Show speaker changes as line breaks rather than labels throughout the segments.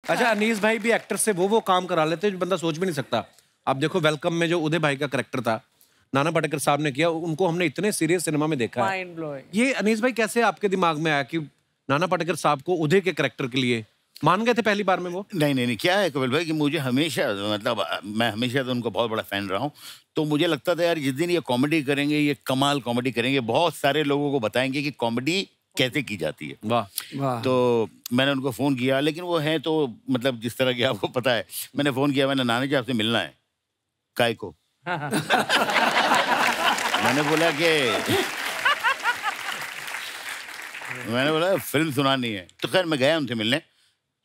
अच्छा, अनीस भाई भी एक्टर से वो काम करा लेते हैं जो बंदा सोच भी नहीं सकता। आप देखो वेलकम में जो उदय भाई का कैरेक्टर था, नाना पाटेकर साहब ने किया, उनको हमने इतने सीरियस सिनेमा में देखा है।
Mind blowing.
ये अनीस भाई कैसे आपके दिमाग में आया कि नाना पाटेकर साहब को उदय के कैरेक्टर के लिए मान गए थे पहली बार में वो?
नहीं, क्या है कपिल भाई कि मुझे हमेशा मतलब मैं हमेशा तो उनको बहुत बड़ा फैन रहा हूँ। तो मुझे लगता था यार जिस दिन ये कॉमेडी करेंगे, ये कमाल कॉमेडी करेंगे, बहुत सारे लोगों को बताएंगे कि कॉमेडी कैसे की जाती है।
वाह।
तो मैंने उनको फ़ोन किया, लेकिन वो हैं तो मतलब जिस तरह की आपको पता है, मैंने फ़ोन किया, मैंने नाना जी आपसे मिलना है। काय को? मैंने बोला फिल्म सुनानी है। तो खैर मैं गया उनसे मिलने।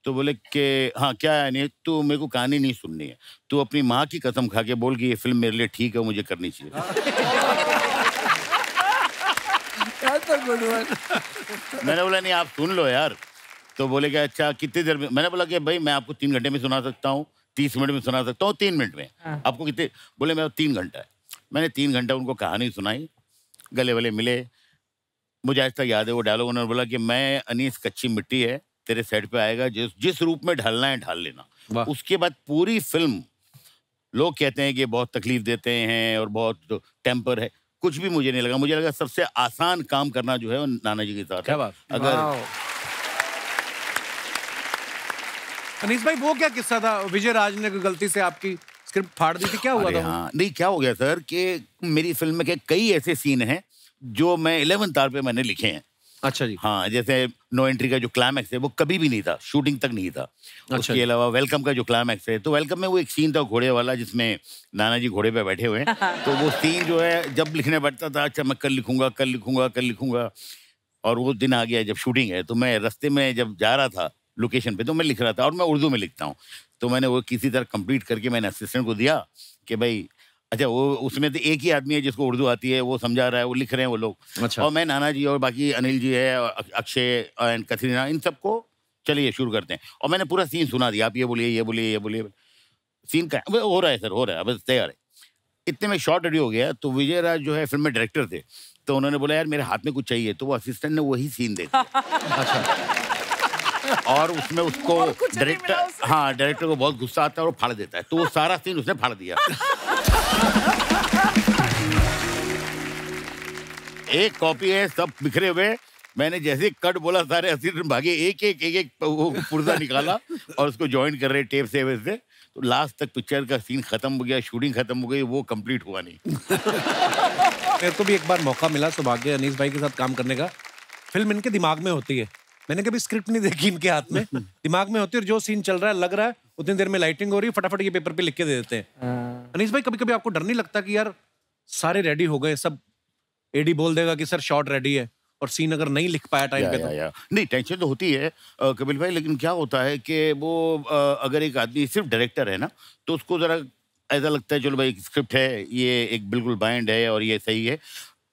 तो बोले कि हाँ क्या है, नहीं तो मेरे को कहानी नहीं सुननी है, तो अपनी माँ की कसम खा के बोल कि ये फिल्म मेरे लिए ठीक है, मुझे करनी चाहिए। मैंने बोला नहीं आप सुन लो यार। तो बोले कि अच्छा कितनी देर में? मैंने बोला कि भाई मैं आपको 3 घंटे में सुना सकता हूँ, 30 मिनट में सुना सकता हूँ, 3 मिनट में। आपको कितने? बोले मेरा 3 घंटा है। मैंने 3 घंटा उनको कहानी सुनाई, गले वले मिले। मुझे आज तक याद है वो डायलॉग, उन्होंने बोला कि मैं अनीस कच्ची मिट्टी है, तेरे सेट पे आएगा, जिस रूप में ढलना है ढाल लेना। उसके बाद पूरी फिल्म लोग कहते हैं कि बहुत तकलीफ देते हैं और बहुत टेम्पर है, कुछ भी मुझे नहीं लगा। मुझे लगा सबसे आसान काम करना जो है वो नाना जी के साथ।
क्या बात।
अगर
अनीस भाई वो क्या किस्सा था, विजय राज ने गलती से आपकी स्क्रिप्ट फाड़ दी थी, क्या हुआ था?
हाँ नहीं क्या हो गया सर कि मेरी फिल्म में के कई ऐसे सीन हैं जो मैं 11th आवर पे मैंने लिखे हैं।
अच्छा जी।
हाँ, जैसे नो एंट्री का जो क्लाइमैक्स है वो कभी भी नहीं था, शूटिंग तक नहीं था।
अच्छा।
उसके अलावा वेलकम का जो क्लाइमैक्स है, तो वेलकम में वो एक सीन था घोड़े वाला जिसमें नाना जी घोड़े पे बैठे हुए हैं। तो वो सीन जो है जब लिखने बैठता था, अच्छा मैं कल लिखूंगा। और वो दिन आ गया जब शूटिंग है, तो मैं रास्ते में जब जा रहा था लोकेशन पे तो मैं लिख रहा था, और मैं उर्दू में लिखता हूँ। तो मैंने वो किसी तरह कंप्लीट करके मैंने असिस्टेंट को दिया कि भाई अच्छा वो उसमें तो एक ही आदमी है जिसको उर्दू आती है, वो समझा रहा है, वो लिख रहे हैं वो लोग।
अच्छा।
और मैं नाना जी और बाकी अनिल जी है, अक्षय एंड कतरीना, इन सबको चलिए शुरू करते हैं। और मैंने पूरा सीन सुना दिया, आप ये बोलिए। सीन का हो रहा है सर, हो रहा है, बस तैयार है। इतने में शॉर्ट रेडी हो गया। तो विजय राज जो है फिल्म में डायरेक्टर थे, तो उन्होंने बोला यार मेरे हाथ में कुछ चाहिए, तो वो असिस्टेंट ने वही सीन देखा। और उसमें उसको डायरेक्टर को बहुत गुस्सा आता है और वो फाड़ देता है, तो वो सारा सीन उसने फाड़ दिया। एक कॉपी है, सब बिखरे हुए। मैंने जैसे कट बोला सारे असिस्टेंट भागे, एक वो पुर्जा निकाला और उसको ज्वाइन कर रहे टेप से वैसे। तो लास्ट तक पिक्चर का सीन खत्म हो गया, शूटिंग खत्म हो गई, वो कंप्लीट हुआ नहीं।
मेरे को भी एक बार मौका मिला सौभाग्य अनीस भाई के साथ काम करने का। फिल्म इनके दिमाग में होती है, मैंने कभी स्क्रिप्ट नहीं देखी इनके हाथ में, दिमाग में होती है और जो सीन चल रहा है लग रहा है उतनी देर में लाइटिंग हो रही है, फटाफट ये पेपर पे लिख के दे देते हैं। अनीस भाई कभी कभी आपको डर नहीं लगता कि यार सारे रेडी हो गए, सब एडी बोल देगा कि सर शॉट रेडी है, और सीन अगर नहीं लिख पाया टाइम पे तो?
नहीं टेंशन तो होती है कपिल भाई, लेकिन क्या होता है कि वो अगर एक आदमी सिर्फ डायरेक्टर है ना, तो उसको जरा ऐसा लगता है चलो भाई स्क्रिप्ट है, ये एक बिल्कुल बाइंड है और ये सही है।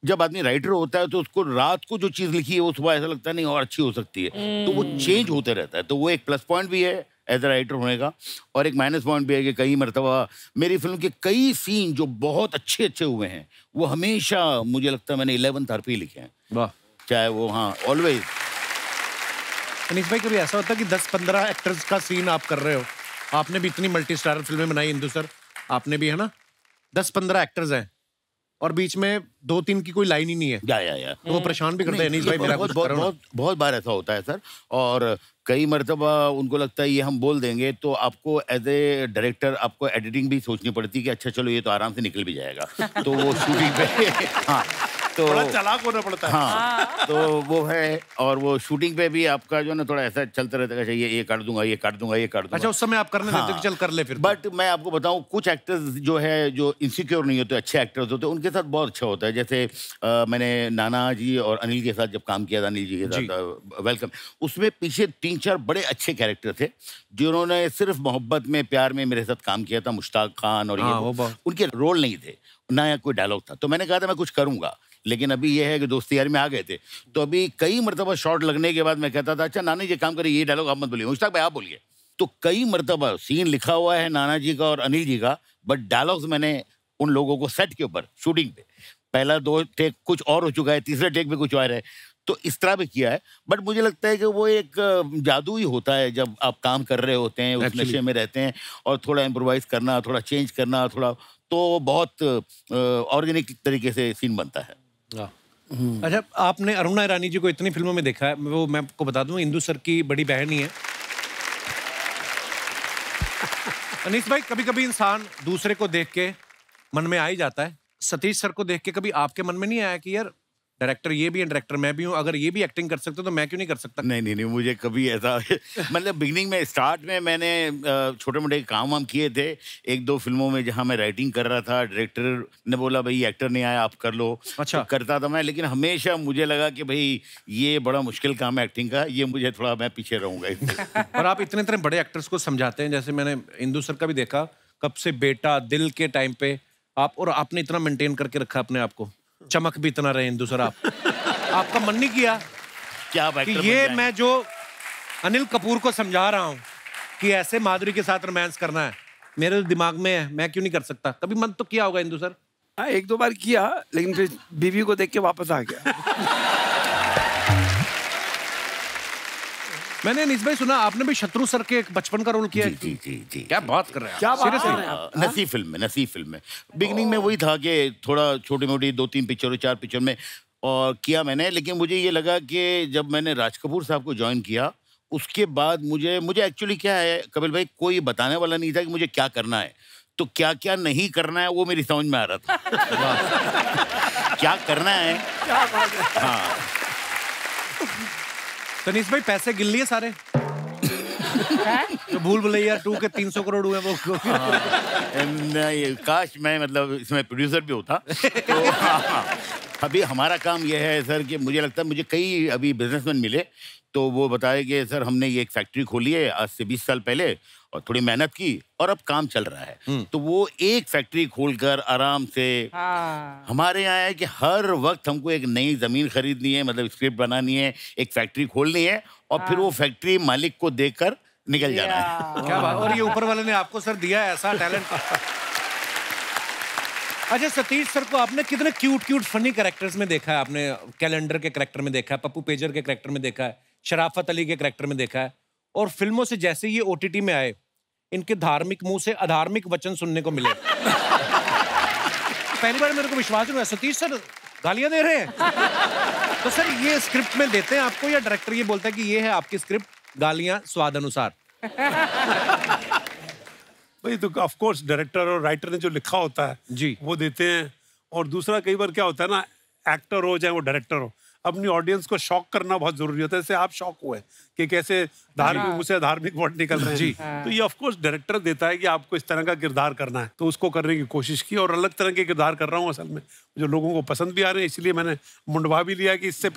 जब आदमी राइटर होता है तो उसको रात को जो चीज़ लिखी है वो सुबह ऐसा लगता है नहीं और अच्छी हो सकती है, तो वो चेंज होते रहता है। तो वो एक प्लस पॉइंट भी है एज अ राइटर होने का, और एक माइनस पॉइंट भी है कि कई मरतबा मेरी फिल्म के कई सीन जो बहुत अच्छे हुए हैं वो हमेशा मुझे लगता है मैंने 11th आवर पे लिखे हैं।
वाह।
चाहे वो हाँ ऑलवेज।
अनीस भाई कभी ऐसा होता है कि 10-15 एक्टर्स का सीन आप कर रहे हो? आपने भी इतनी मल्टी स्टारर फिल्में बनाई, इंदु सर आपने भी, है ना? 10-15 एक्टर्स हैं और बीच में 2-3 की कोई लाइन ही नहीं है।
या
तो वो परेशान भी करते हैं अनीस भाई, मेरा कुछ करो ना।
बहुत बार ऐसा होता है सर, और कई मरतबा उनको लगता है ये हम बोल देंगे तो आपको एज ए डायरेक्टर आपको एडिटिंग भी सोचनी पड़ती है कि अच्छा चलो ये तो आराम से निकल भी जाएगा। तो वो शूटिंग पे हाँ तो
बड़ा चालाक होना पड़ता है।
हाँ तो वो है, और वो शूटिंग पे भी आपका जो ना थोड़ा ऐसा चलता रहता है, ये काट दूंगा।
अच्छा उस समय आप करने देते हो कि चल कर ले फिर?
बट मैं आपको बताऊं कुछ एक्टर्स जो है जो इनसिक्योर नहीं होते, अच्छे एक्टर्स होते हैं, उनके साथ बहुत अच्छा होता है। जैसे मैंने नाना जी और अनिल के साथ जब काम किया था, अनिल जी के साथ वेलकम, उसमें पीछे 3-4 बड़े अच्छे कैरेक्टर थे जिन्होंने सिर्फ मोहब्बत में प्यार में मेरे साथ काम किया था। मुश्ताक खान और ये उनके रोल नहीं थे, ना कोई डायलॉग था। तो मैंने कहा था मैं कुछ करूंगा, लेकिन अभी ये है कि दोस्ती यारी में आ गए थे। तो अभी कई मरतबा शॉट लगने के बाद मैं कहता था अच्छा नाना जी काम करिए, ये डायलॉग आप मत बोलिए, मुश्ताक भाई आप बोलिए। तो कई मरतबा सीन लिखा हुआ है नाना जी का और अनिल जी का, बट डायलॉग्स मैंने उन लोगों को सेट के ऊपर शूटिंग पे, पहला 2 टेक कुछ और हो चुका है, तीसरे टेक पे कुछ और है, तो इस तरह भी किया है। बट मुझे लगता है कि वो एक जादू ही होता है जब आप काम कर रहे होते हैं, उस नशे में रहते हैं, और थोड़ा इम्प्रोवाइज करना, थोड़ा चेंज करना, थोड़ा तो बहुत ऑर्गेनिक तरीके से सीन बनता है।
अच्छा, आपने अरुणा ईरानी जी को इतनी फिल्मों में देखा है, वो मैं आपको बता दूं इंदु सर की बड़ी बहन ही है। अनीस भाई, कभी कभी इंसान दूसरे को देख के मन में आ ही जाता है। सतीश सर को देख के कभी आपके मन में नहीं आया कि यार डायरेक्टर ये भी है, डायरेक्टर मैं भी हूँ, अगर ये भी एक्टिंग कर सकते तो मैं क्यों नहीं कर सकता?
नहीं नहीं नहीं, मुझे कभी ऐसा मतलब बिगिनिंग में, स्टार्ट में मैंने छोटे मोटे काम वाम किए थे, एक दो फिल्मों में जहाँ मैं राइटिंग कर रहा था, डायरेक्टर ने बोला भाई एक्टर नहीं आया आप कर लो।
अच्छा।
तो करता था मैं, लेकिन हमेशा मुझे लगा कि भाई ये बड़ा मुश्किल काम है एक्टिंग का, ये मुझे थोड़ा, मैं पीछे रहूंगा इससे।
और आप इतने इतने बड़े एक्टर्स को समझाते हैं, जैसे मैंने इंदु सर का भी देखा, कब से बेटा, दिल के टाइम पे आप, और आपने इतना मेंटेन करके रखा अपने आप को, चमक भी इतना रहे इंदु सर आप। आपका मन नहीं किया
क्या
कि ये मैं जो अनिल कपूर को समझा रहा हूं कि ऐसे माधुरी के साथ रोमांस करना है, मेरे दिमाग में है, मैं क्यों नहीं कर सकता? कभी मन तो किया होगा इंदु सर?
हाँ, एक दो बार किया, लेकिन फिर बीवी को देख के वापस आ गया।
मैंने अनीस भाई सुना आपने भी शत्रु सर के एक बचपन का रोल किया है।
जी जी जी।
क्या बात कर रहे हैं?
क्या बात कर रहे हैं
Seriously?
आप?
नसीब फिल्म में, नसीब फिल्म में बिगिनिंग में वही था कि थोड़ा छोटी मोटी 2-3 पिक्चरों, 4 पिक्चर में और किया मैंने। लेकिन मुझे ये लगा कि जब मैंने राज कपूर साहब को ज्वाइन किया, उसके बाद मुझे एक्चुअली क्या है कपिल भाई, कोई बताने वाला नहीं था कि मुझे क्या करना है, तो क्या क्या नहीं करना है वो मेरी समझ में आ रहा था। क्या करना है,
क्या बात है।
हाँ।
तनीस भाई, पैसे गिन लिए सारे? जो भूल भुलैया 2 के 300 करोड़ हुए वो?
नहीं, काश मैं मतलब इसमें प्रोड्यूसर भी होता। तो हाँ, अभी हमारा काम यह है सर कि मुझे लगता है, मुझे कई अभी बिजनेसमैन मिले तो वो बताए कि सर हमने ये एक फैक्ट्री खोली है आज से 20 साल पहले, और थोड़ी मेहनत की और अब काम चल रहा है। तो वो एक फैक्ट्री खोलकर आराम से, हमारे यहाँ है कि हर वक्त हमको एक नई जमीन खरीदनी है, मतलब स्क्रिप्ट बनानी है, एक फैक्ट्री खोलनी है, और फिर वो फैक्ट्री मालिक को देकर निकल जाना है।
क्या बात! और ये ऊपर वाले ने आपको सर दिया है ऐसा टैलेंट। अच्छा, सतीश सर को आपने कितने क्यूट क्यूट फनी कैरेक्टर्स में देखा है? आपने कैलेंडर के कैरेक्टर में देखा है, पप्पू पेजर के कैरेक्टर में देखा है, शराफत अली के कैरेक्टर में देखा है, और फिल्मों से जैसे ये ओटीटी में आए, इनके धार्मिक मुंह से अधार्मिक वचन सुनने को मिले। पहली बार मेरे को विश्वास नहीं हुआ, सतीश सर गालियां दे रहे हैं। तो सर ये स्क्रिप्ट में देते हैं आपको, या डायरेक्टर ये बोलता है कि ये है आपकी स्क्रिप्ट, गालियां स्वाद अनुसार?
भाई तो ऑफ कोर्स डायरेक्टर और राइटर ने जो लिखा होता है
जी,
वो देते हैं। और दूसरा, कई बार क्या होता है ना, एक्टर हो चाहे वो डायरेक्टर हो, अपनी ऑडियंस को शॉक करना बहुत जरूरी होता है। जैसे आप शॉक हुए कि कैसे धार्मिक मुंह से धार्मिक वर्ड निकल रहे हैं जी, तो ये ऑफ कोर्स डायरेक्टर देता है कि आपको इस तरह का किरदार करना है, तो उसको करने की कोशिश की, और अलग तरह के किरदार कर रहा हूँ असल में, जो लोगों को पसंद भी आ रहे हैं। इसलिए मैंने मुंडवा भी लिया कि इससे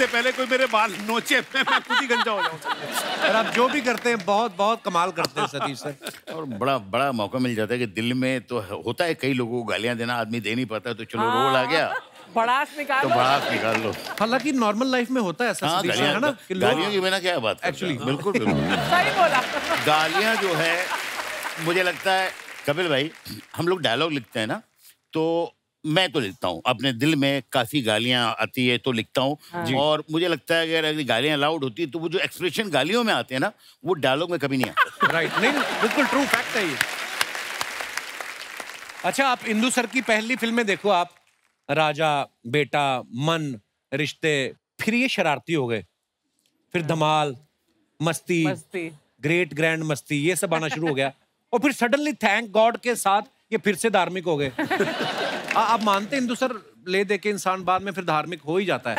पहले कोई मेरे बाल नोचे मैं खुद ही गंजा हो जाऊं।
और आप जो भी करते हैं बहुत बहुत कमाल करते हैं सतीश सर।
और बड़ा बड़ा मौका मिल जाता है कि दिल में तो होता है, कई लोगों को गालियां देना आदमी दे नहीं पाता, तो चलो रोल आ गया,
भड़ास निकाल
तो
लो।
भड़ास निकाल लो।
हालांकि नॉर्मल लाइफ में होता है ऐसा
हाँ,
सतीश सर, है ना? कि लोग
गालियों की बिना क्या बात
Actually,
बिल्कुल बिल्कुल।
सही बोला।
गालियां जो है, मुझे लगता है कपिल भाई, हम लोग डायलॉग लिखते हैं ना, तो मैं तो लिखता हूँ अपने दिल में, काफी गालियां आती है तो लिखता हूँ। और मुझे लगता है अगर गालियां अलाउड होती है तो वो जो एक्सप्रेशन गालियों में आते हैं ना, वो डायलॉग में कभी नहीं आते।
राइट, नहीं बिल्कुल ट्रू फैक्ट है ये। अच्छा, आप इंदु सर की पहली फिल्में देखो आप, राजा, बेटा, मन, रिश्ते, फिर ये शरारती हो गए, फिर धमाल, मस्ती, ग्रेट ग्रैंड मस्ती, ये सब आना शुरू हो गया, और फिर सडनली थैंक गॉड के साथ ये फिर से धार्मिक हो गए। आप मानते हैं इंदु सर ले दे के इंसान बाद में फिर धार्मिक हो ही जाता है?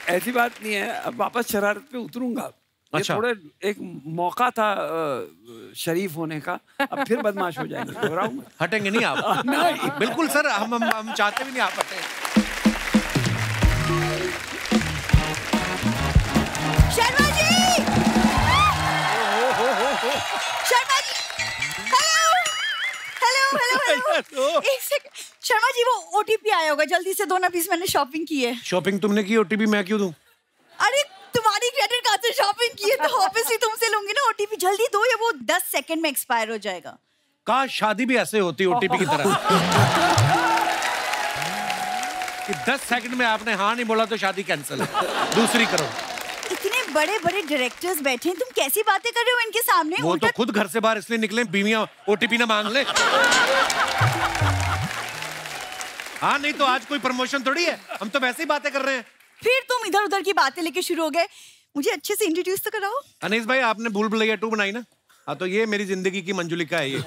ऐसी बात नहीं है, अब वापस शरारत पे उतरूंगा।
अच्छा।
ये थोड़े एक मौका था शरीफ होने का, अब फिर बदमाश हो जाएंगे, घबराऊं मत।
हटेंगे नहीं आप?
नहीं।
बिल्कुल सर, हम चाहते भी नहीं आप हटें।
शर्मा जी! शर्मा जी! हेलो! एक सेकंड, शर्मा जी वो ओटीपी आया होगा, जल्दी से दो ना प्लीज, मैंने शॉपिंग की है।
शॉपिंग तुमने की, ओटीपी मैं क्यों दूं?
अरे तुम्हारी क्रेडिट कार्ड से शॉपिंग की है तो ऑब्वियसली तुमसे लूंगी ना ओटीपी, जल्दी दो, ये वो 10 सेकंड में एक्सपायर हो जाएगा।
काश शादी भी ऐसे होती ओटीपी की तरह कि 10 सेकंड में आपने हाँ नहीं बोला तो शादी कैंसिल, दूसरी करो।
इतने बड़े बड़े डायरेक्टर्स बैठे हैं, तुम कैसी बातें कर रहे हो इनके सामने?
वो तो खुद घर से बाहर इसलिए निकले बीवियां ओटीपी ना मांग ले। हाँ नहीं तो आज कोई प्रमोशन थोड़ी है, हम तो वैसे ही बातें कर रहे हैं।
फिर तुम इधर उधर की बातें लेके शुरू हो गए। मुझे अच्छे से इंट्रोड्यूस तो कराओ।
अनीस भाई आपने भूल भुलैया 2 बनाई ना? हाँ तो ये मेरी जिंदगी की मंजुलिका है ये।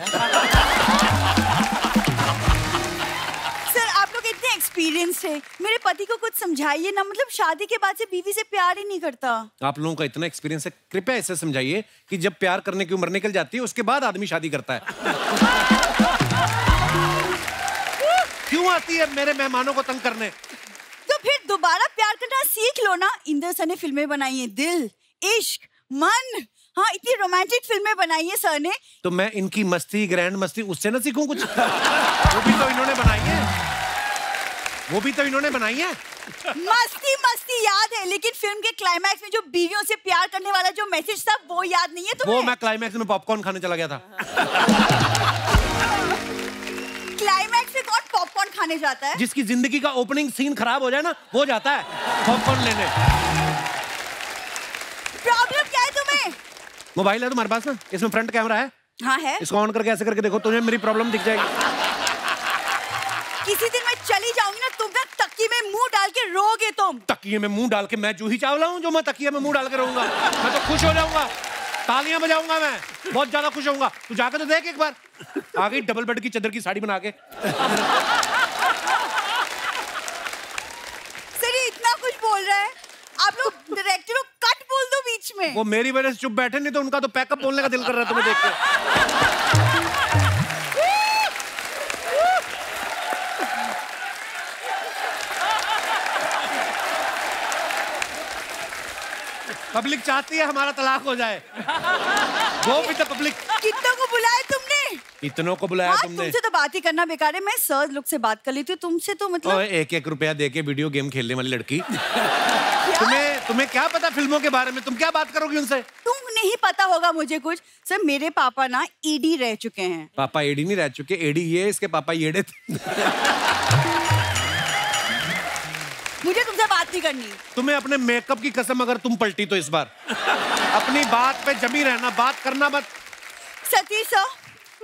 सर आप लोग इतने एक्सपीरियंस है, मेरे पति को कुछ समझाइए ना, मतलब शादी के बाद से बीवी से प्यार ही नहीं करता।
आप लोगों का इतना एक्सपीरियंस है, कृपया इसे समझाइए कि जब प्यार करने की उम्र निकल जाती है उसके बाद आदमी शादी करता है। क्यों आती है मेरे मेहमानों को तंग करने?
तो फिर दोबारा प्यार करना सीख लो ना। इंदर सर ने फिल्में बनाई हैं, दिल, इश्क, मन, हाँ इतनी रोमांटिक फिल्में बनाई है सर ने।
तो मैं इनकी मस्ती, ग्रैंड मस्ती उससे ना सीखूं कुछ? वो भी तो इन्होंने बनाई है, वो भी तो इन्होंने बनाई है।
मस्ती मस्ती याद है, लेकिन फिल्म के क्लाइमैक्स में जो बीवियों से प्यार करने वाला जो मैसेज था वो याद नहीं है तुम्हें?
वो मैं क्लाइमैक्स में पॉपकॉर्न खाने चला गया था।
क्लाइमैक्स में कौन पॉपकॉर्न खाने जाता है?
जिसकी जिंदगी का ओपनिंग सीन खराब हो जाए ना वो जाता है पॉपकॉर्न लेने।
प्रॉब्लम क्या है तुम्हें?
मोबाइल है तुम्हारे पास ना, इसमें फ्रंट कैमरा है।
हाँ है।
इसको ऑन करके ऐसे करके देखो, तुम्हें मेरी प्रॉब्लम दिख जाएगी।
किसी दिन मैं चली जाऊंगी ना, तुम ना तकिए में मुंह डाल के रोगे तुम।
तकिए में मुंह डाल के? मैं जूही चावला हूँ जो मैं तकिए में मुंह डाल के रहूंगा? मैं तो खुश हो जाऊंगा, तालियां बजाऊंगा, मैं बहुत ज्यादा खुश होऊंगा। तू जाकर तो देख एक बार, आ गई डबल बेड की चादर की साड़ी बना के।
सर ये इतना कुछ बोल रहा है, आप लोग डायरेक्टर को कट बोल दो बीच में।
वो मेरी वजह से चुप बैठे, नहीं तो उनका तो पैकअप बोलने का दिल कर रहा है तुम्हें देख के। पब्लिक चाहती है हमारा तलाक हो जाए, वो भी तो पब्लिक।
कितनों को बुलाया तुमने?
इतनों को बुलाया
हाँ,
तुमने?
तुमसे तो बात ही करना बेकार है, मैं सर लोग से बात कर लेती हूँ, तुमसे तो मतलब।
1-1 रुपया देके वीडियो गेम खेलने वाली लड़की। तुम्हें क्या पता फिल्मों के बारे में? तुम क्या बात करोगी उनसे?
तुम नहीं पता होगा मुझे कुछ। सर मेरे पापा ना ईडी रह चुके हैं।
पापा ईडी नहीं रह चुके, एडी ये इसके पापा येड़े थे।
मुझे तुमसे बात नहीं करनी।
तुम्हें अपने मेकअप की कसम अगर तुम पलटी तो इस बार अपनी बात पे जमी रहना, बात करना मत।
सतीश सर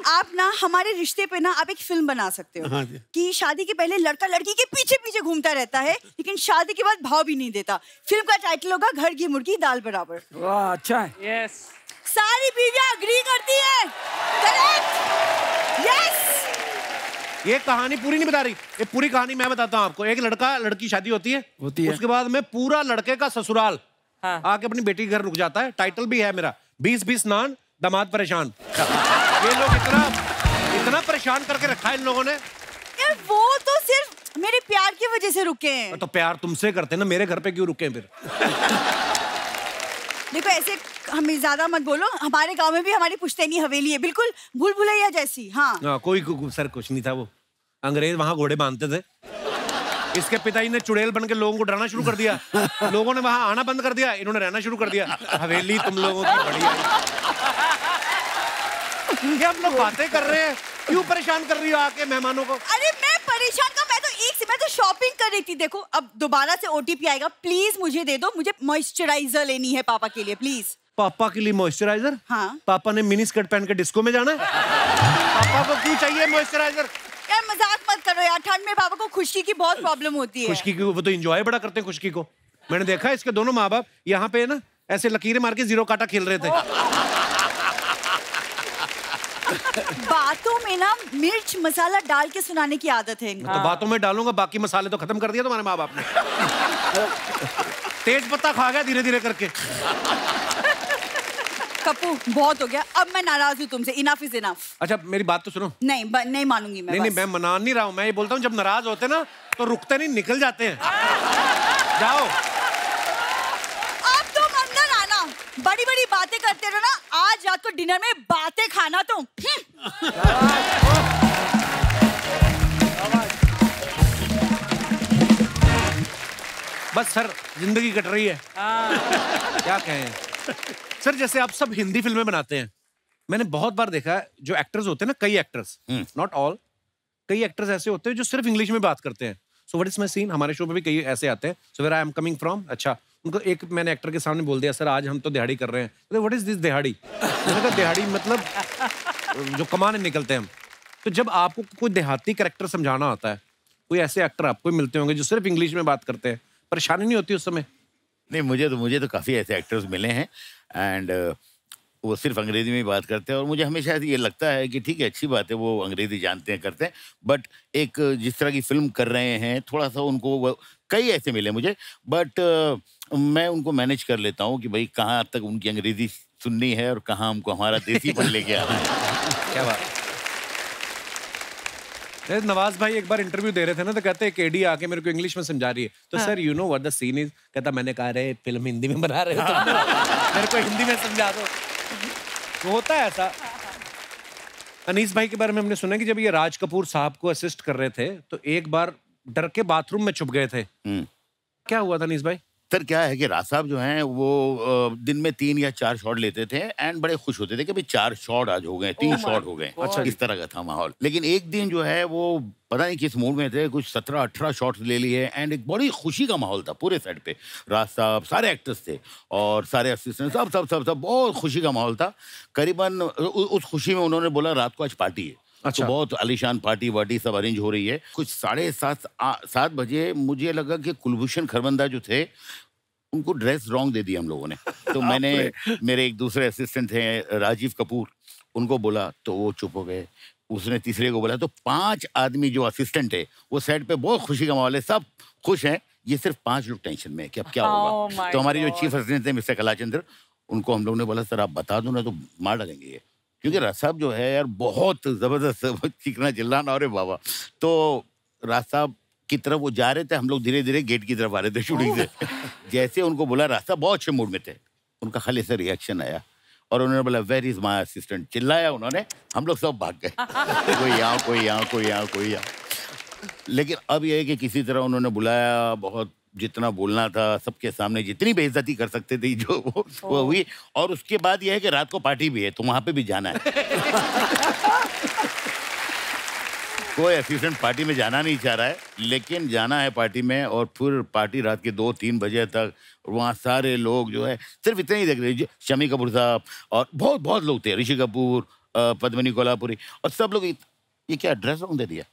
आप ना हमारे रिश्ते पे ना आप एक फिल्म बना सकते हो।
हाँ जी।
कि शादी के पहले लड़का लड़की के पीछे पीछे घूमता रहता है, लेकिन शादी के बाद भाव भी नहीं देता। फिल्म का टाइटल होगा घर की मुर्गी दाल बराबर।
वाह अच्छा है।
यस।
सारी बीवियां अग्री करती हैं। करेक्ट? यस।
ये कहानी पूरी नहीं बता रही, ये पूरी कहानी मैं बताता हूँ आपको। एक लड़का लड़की शादी होती है, उसके बाद में पूरा लड़के का ससुराल आके अपनी बेटी के घर रुक जाता है। टाइटल भी है मेरा 20-20 नान दामाद परेशान। ये लोग इतना परेशान करके रखा है इन लोगों ने।
यार वो तो सिर्फ मेरे प्यार की वजह से रुके हैं।
तो प्यार तुमसे करते ना, मेरे घर पे क्यों रुके फिर?
देखो ऐसे हमें ज्यादा मत बोलो, हमारे गांव में भी हमारी पुश्तैनी हवेली है, बिल्कुल भूल भुलैया जैसी। हाँ
कोई सर कुछ नहीं था, वो अंग्रेज वहां घोड़े बांधते थे। इसके पिताजी ने चुड़ैल बन के लोगों को डराना शुरू कर दिया, लोगों ने वहां आना बंद कर दिया, इन्होंने रहना शुरू कर दिया। हवेली तुम लोगों की बड़ी ये हम लोग बातें कर रहे हैं, क्यों परेशान कर रही हो आके मेहमानों को?
अरे मैं परेशान का, मैं तो शॉपिंग कर रही थी। देखो अब दोबारा से ओटीपी आएगा, प्लीज मुझे दे दो, मुझे मॉइस्चराइजर लेनी है पापा के लिए प्लीज।
पापा के लिए मॉइस्चराइजर?
हाँ।
पापा ने मिनी स्कर्ट पहन के डिस्को में जाना है? पापा को क्यों चाहिए मॉइस्चराइजर?
यार मजाक मत करो यार, ठंड में पापा को खुशी की बहुत प्रॉब्लम होती है।
खुशकी की वो तो एंजॉय बड़ा करते हैं खुशकी को। मैंने देखा इसके दोनों माँ बाप यहाँ पे ना ऐसे लकीरें मार के 0 काटा खेल रहे थे।
बातों में ना मिर्च मसाला डाल के सुनाने की आदत है इनको।
तो बातों में डालूंगा, बाकी मसाले तो खत्म कर दिया तुम्हारे माँ बाप ने। तेज पत्ता खा गया धीरे धीरे करके।
कप्पू बहुत हो गया, अब मैं नाराज हूँ तुमसे, इनफ इज इनफ।
अच्छा मेरी बात तो सुनो।
नहीं मानूंगी मैं।
नहीं मैं मना नहीं रहा हूँ, मैं ये बोलता हूँ जब नाराज होते ना तो रुकते नहीं, निकल जाते हैं। जाओ
अब तुम अंदर आना, बड़ी बड़ी बातें करते रहो ना, आज रात को डिनर में बातें खाना तुम।
बस सर जिंदगी कट रही है, क्या कहें सर। जैसे आप सब हिंदी फिल्में बनाते हैं, मैंने बहुत बार देखा है जो एक्टर्स होते हैं ना, कई एक्टर्स, नॉट ऑल, कई एक्टर्स ऐसे होते हैं जो सिर्फ इंग्लिश में बात करते हैं. So what is my scene. हमारे शो पे भी कई ऐसे आते हैं. So where I am coming from. अच्छा, उनको एक मैंने एक्टर के सामने बोल दिया, सर आज हम तो दिहाड़ी कर रहे हैं. व्हाट इज दिस दिहाड़ी. मैंने कहा दिहाड़ी मतलब जो कमाने निकलते हैं हम. तो जब आपको कोई देहाती कैरेक्टर समझाना होता है, कोई ऐसे एक्टर आपको मिलते होंगे जो सिर्फ इंग्लिश में बात करते हैं, परेशानी नहीं होती उस समय?
नहीं, मुझे तो काफ़ी ऐसे एक्टर्स मिले हैं एंड वो सिर्फ अंग्रेजी में ही बात करते हैं और मुझे हमेशा ये लगता है कि ठीक है, अच्छी बात है, वो अंग्रेजी जानते हैं, करते हैं, बट एक जिस तरह की फिल्म कर रहे हैं थोड़ा सा उनको, कई ऐसे मिले मुझे, बट मैं उनको मैनेज कर लेता हूँ कि भाई कहाँ तक उनकी अंग्रेजी सुननी है और कहाँ हमको हमारा देसीपन लेके आना है.
क्या बात. नवाज भाई एक बार इंटरव्यू दे रहे थे ना, तो कहते हैं केडी आके मेरे को इंग्लिश में समझा रही है, तो sir you know what the scene is. कहता मैंने कहा रे फिल्म हिंदी में बना रहे हो तो मेरे को हिंदी में समझा दो. तो होता है ऐसा. अनीस भाई के बारे में हमने सुना कि जब ये राज कपूर साहब को असिस्ट कर रहे थे तो एक बार डर के बाथरूम में छुप गए थे. क्या हुआ था अनीस भाई?
सर क्या है कि राज साहब जो हैं वो दिन में 3 या 4 शॉट लेते थे एंड बड़े खुश होते थे कि भाई 4 शॉट आज हो गए, 3 शॉट हो गए. अच्छा, इस तरह का था माहौल. लेकिन एक दिन जो है वो पता नहीं किस मूड में थे, कुछ 17-18 शॉट्स ले लिए एंड एक बड़ी खुशी का माहौल था पूरे सेट पे. राज साहब, सारे एक्टर्स थे और सारे असिस्टेंट, सब सब सब सब बहुत खुशी का माहौल था. करीबन उस खुशी में उन्होंने बोला रात को आज पार्टी है. अच्छा. तो बहुत आलीशान पार्टी वार्टी सब अरेंज हो रही है. कुछ 7:30 बजे मुझे लगा कि कुलभूषण खरबंदा जो थे उनको ड्रेस रॉन्ग दे दिया हम लोगों ने. तो मैंने, मेरे एक दूसरे असिस्टेंट थे राजीव कपूर, उनको बोला तो वो चुप हो गए. उसने तीसरे को बोला, तो 5 आदमी जो असिस्टेंट है वो सेट पे बहुत खुशी का माहौल है, सब खुश हैं, ये सिर्फ 5 लोग टेंशन में है कि अब क्या होगा. तो हमारे जो चीफ असिस्टेंट थे मिस्टर कलाचंद्र, उनको हम लोग ने बोला सर आप बता दो ना तो मार डालेंगे ये, क्योंकि राज साहब जो है यार बहुत जबरदस्त चीखना चिल्लाना. अरे बाबा. तो राज साहब की तरफ वो जा रहे थे, हम लोग धीरे धीरे गेट की तरफ आ रहे थे शूटिंग से. जैसे उनको बोला, रास्ता बहुत अच्छे मूड में थे, उनका खाली से रिएक्शन आया और उन्होंने बोला वेयर इज माय असिस्टेंट. चिल्लाया उन्होंने, हम लोग सब भाग गए. कोई यहाँ कोई यहाँ कोई यहाँ कोई यहाँ. लेकिन अब यह है कि किसी तरह उन्होंने बुलाया, बहुत जितना बोलना था सबके सामने, जितनी बेइज्जती कर सकते थे जो वो हुई. और उसके बाद यह है कि रात को पार्टी भी है तो वहां पे भी जाना है. कोई असिस्टेंट पार्टी में जाना नहीं चाह रहा है, लेकिन जाना है पार्टी में. और फिर पार्टी रात के 2-3 बजे तक, वहाँ सारे लोग जो है सिर्फ इतने ही देख रहे हैं. शमी कपूर साहब और बहुत बहुत लोग थे, ऋषि कपूर, पद्मिनी कोल्हापुरी, और सब लोग ये क्या ड्रेस रॉन्ग दे दिया.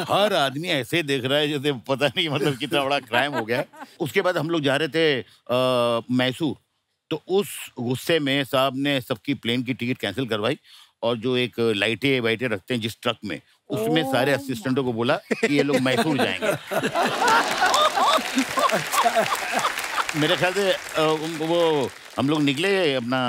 हर आदमी ऐसे देख रहा है जैसे पता नहीं मतलब कितना बड़ा क्राइम हो गया है. उसके बाद हम लोग जा रहे थे मैसूर, तो उस गुस्से में साहब ने सबकी प्लेन की टिकट कैंसिल करवाई और जो एक लाइटें वाइटें रखते हैं जिस ट्रक में, उसमें सारे असिस्टेंटों को बोला कि ये लोग मैसूर जाएंगे. मेरे ख्याल से वो हम लोग निकले अपना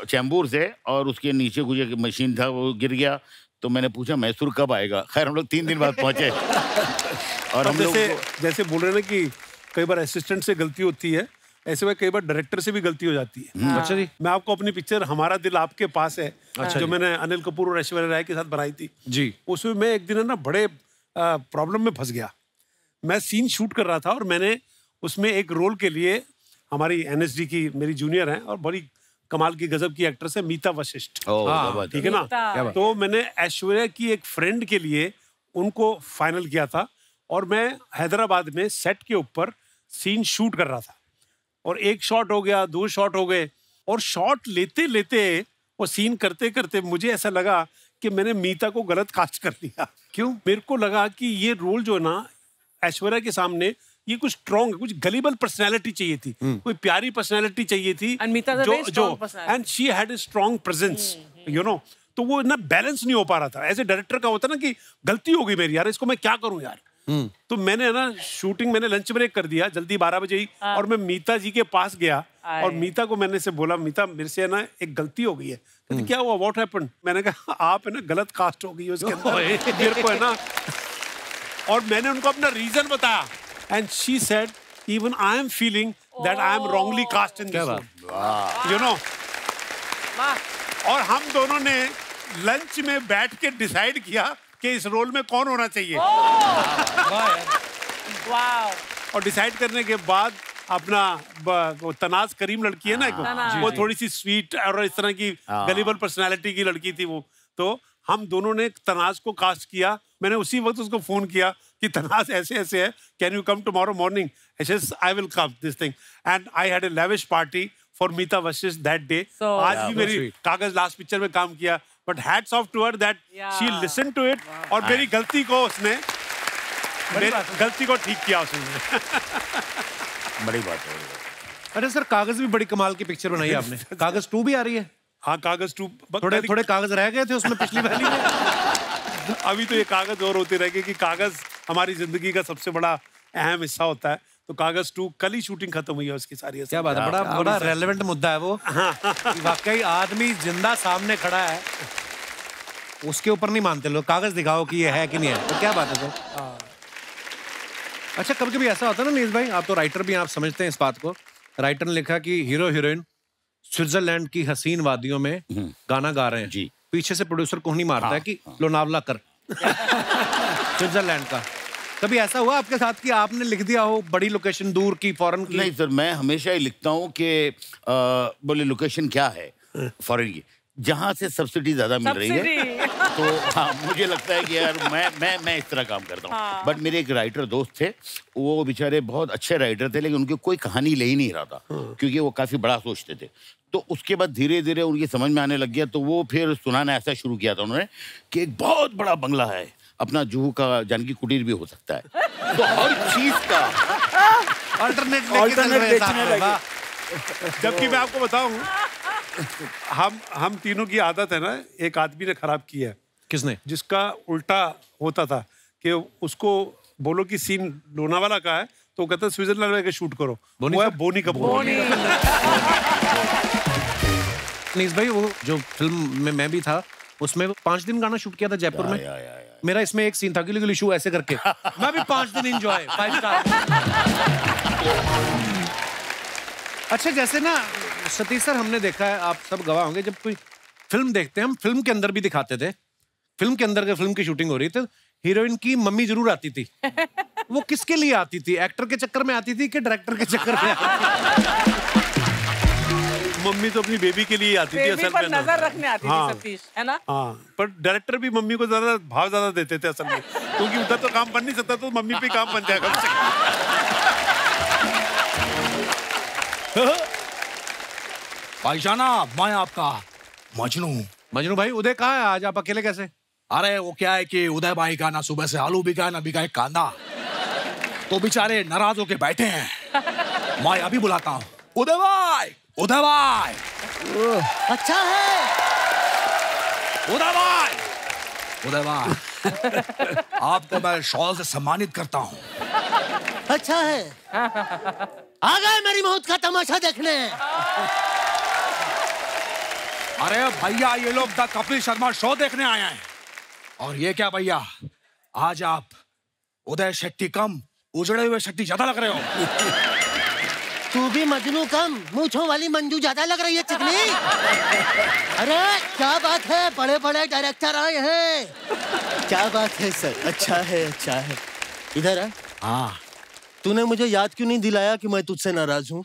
चैम्बूर से और उसके नीचे कुछ एक मशीन था, वो गिर गया. तो मैंने पूछा मैसूर कब आएगा. खैर हम लोग 3 दिन बाद पहुंचे. और हम लोग
जैसे बोल रहे हैं ना कि कई बार असिस्टेंट से गलती होती है, ऐसे में कई बार डायरेक्टर से भी गलती हो जाती है.
अच्छा जी.
मैं आपको अपनी पिक्चर हमारा दिल आपके पास है, जो मैंने अनिल कपूर और ऐश्वर्या राय के साथ बनाई थी
जी,
उसमें मैं एक दिन ना बड़े प्रॉब्लम में फंस गया. मैं सीन शूट कर रहा था और मैंने उसमें एक रोल के लिए, हमारी एनएसडी की मेरी जूनियर है और बड़ी कमाल की गजब की एक्ट्रेस है मीता वशिष्ठ. ठीक है ना. तो मैंने ऐश्वर्या की एक फ्रेंड के लिए उनको फाइनल किया था और मैं हैदराबाद में सेट के ऊपर सीन शूट कर रहा था. और 1 शॉट हो गया, 2 शॉट हो गए, और शॉट लेते लेते वो सीन करते करते मुझे ऐसा लगा कि मैंने मीता को गलत कास्ट कर दिया. क्यों? मेरे को लगा कि ये रोल जो है ना ऐश्वर्या के सामने ये कुछ स्ट्रॉन्ग, कुछ गलीबल पर्सनैलिटी चाहिए थी, कोई प्यारी पर्सनैलिटी चाहिए थी, and she had a strong presence, you know. तो वो ना बैलेंस नहीं हो पा रहा था. ऐसे डायरेक्टर का होता ना कि गलती हो गई मेरी, यार इसको मैं क्या करूं यार. तो मैंने ना शूटिंग, मैंने लंच ब्रेक कर दिया जल्दी 12 बजे ही, और मैं मीता जी के पास गया और मीता को मैंने से बोला, मीता मेरे से ना एक गलती हो गई है. कहती क्या हुआ, व्हाट हैपेंड. मैंने कहा आप है ना गलत कास्ट हो गई है उसके अंदर मेरे को है ना. और मैंने उनको अपना रीजन बताया and she said even I am feeling that I am wrongly cast in this role, you know. और हम दोनों ने लंच में बैठ के डिसाइड किया कि इस रोल में कौन होना चाहिए. और डिसाइड करने के बाद अपना वो तनाज करीम लड़की है ना, वो थोड़ी सी स्वीट और इस तरह की गलीबल पर्सनालिटी की लड़की थी वो। तो हम दोनों ने तनाज को कास्ट किया। मैंने उसी वक्त उसको फोन किया कि तनाज ऐसे ऐसे है, can you come tomorrow morning? I will come this thing and I had a lavish party for Meeta Vashisht that day. आज भी मेरी कागज लास्ट पिक्चर में काम किया, but hats off to her that she listen to it और मेरी गलती को उसने गलती को ठीक किया उसने।
बड़ी बात है।
अरे सर, कागज भी बड़ी कमाल की पिक्चर बनाई आपने। कागज 2 भी आ रही है?
हाँ, कागज 2
थोड़े कागज रह गए थे उसमें पिछली वाली में।
अभी तो ये कागज और होते रह गए कि कागज हमारी जिंदगी का सबसे बड़ा अहम हिस्सा होता है। तो कागज 2 कल ही शूटिंग खत्म हुई है उसकी सारी।
क्या बात है, बड़ा रेलेवेंट मुद्दा है वो। वाकई आदमी जिंदा सामने खड़ा है, उसके ऊपर नहीं मानते लोग। कागज दिखाओ कि ये है कि नहीं है, तो क्या बात है सर। अच्छा, कभी कभी ऐसा होता है ना नीस भाई, आप तो राइटर भी, आप समझते हैं इस बात को। राइटर ने लिखा कि हीरो हीरोइन स्विट्जरलैंड की हसीन वादियों में गाना गा रहे हैं जी। पीछे से प्रोड्यूसर कोहनी मारता है कि लोनावला कर स्विट्जरलैंड का। कभी ऐसा हुआ आपके साथ कि आपने लिख दिया हो बड़ी लोकेशन दूर की, फॉरेन की?
नहीं सर, मैं हमेशा ही लिखता हूँ कि बोले लोकेशन क्या है फॉरेन की, जहाँ से सब्सिडी ज्यादा मिल रही है। तो हाँ, मुझे लगता है कि यार मैं इस तरह काम करता हूँ। बट मेरे एक राइटर दोस्त थे, वो बेचारे बहुत अच्छे राइटर थे, लेकिन उनकी कोई कहानी ले ही नहीं रहा था, क्योंकि वो काफी बड़ा सोचते थे। तो उसके बाद धीरे धीरे उनकी समझ में आने लग गया, तो वो फिर सुनाना ऐसा शुरू किया था उन्होंने कि एक बहुत बड़ा बंगला है, अपना जुहू का जानकी कुटीर भी हो सकता है। तो हर चीज का
अल्टरनेट
जबकि मैं आपको बताऊं, हम तीनों की आदत है ना, एक आदमी ने खराब की है।
किसने? जिसका
उल्टा होता था कि उसको बोलो कि सीन लोनावाला का है, तो कहता है स्विट्जरलैंड में शूट करो। वो है बोनी कपूर।
नीस भाई, वो जो फिल्म में मैं भी था, उसमें 5 दिन गाना शूट किया था जयपुर में। मेरा इसमें एक सीन था, गिली गिली शू ऐसे करके मैं भी 5 दिन एंजॉय 5 स्टार। अच्छा, जैसे ना सतीश सर, हमने देखा है, आप सब गवाह होंगे, जब कोई फिल्म देखते हैं, हम फिल्म के अंदर भी दिखाते थे, फिल्म के अंदर फिल्म की शूटिंग हो रही थी, हीरोइन की मम्मी जरूर आती थी। वो किसके लिए आती थी? एक्टर के चक्कर में आती थी कि डायरेक्टर के चक्कर में आती थी?
मम्मी तो अपनी बेबी के लिए आती थी असल में,
नजर रखने आती थी सतीश, है ना?
हाँ, पर डायरेक्टर भी मम्मी को भाव ज्यादा देते थे असल में, क्योंकि उधर तो काम बन नहीं सकता, तो मम्मी पे काम बन जाएगा।
भाईजाना, मैं आपका
मजनू भाई, उदय कहाँ है आज? आप अकेले कैसे?
अरे वो क्या है कि उदय भाई का ना सुबह से आलू बिका है, ना बिका है कांदा, तो बेचारे नाराज होके बैठे हैं। मैं अभी बुलाता हूँ। उदय भाई, उदय भाई।
अच्छा है
उदय भाई, उदय भाई, आपको मैं शॉल से सम्मानित करता हूँ।
अच्छा है, आ गए मेरी मौत का तमाशा देखने।
अरे भैया, ये लोग द कपिल शर्मा शो देखने आए हैं। और ये क्या भैया, आज आप उदय शेट्टी कम उजड़े हुए शेट्टी ज्यादा लग रहे हो।
तू भी मजनू कम मूंछों वाली मंजू ज्यादा लग रही है चिकनी। अरे क्या बात है, बड़े बड़े डायरेक्टर आए हैं। क्या बात है सर, अच्छा है, अच्छा है। इधर है।
हाँ,
तूने मुझे याद क्यों नहीं दिलाया कि मैं तुझसे नाराज हूँ?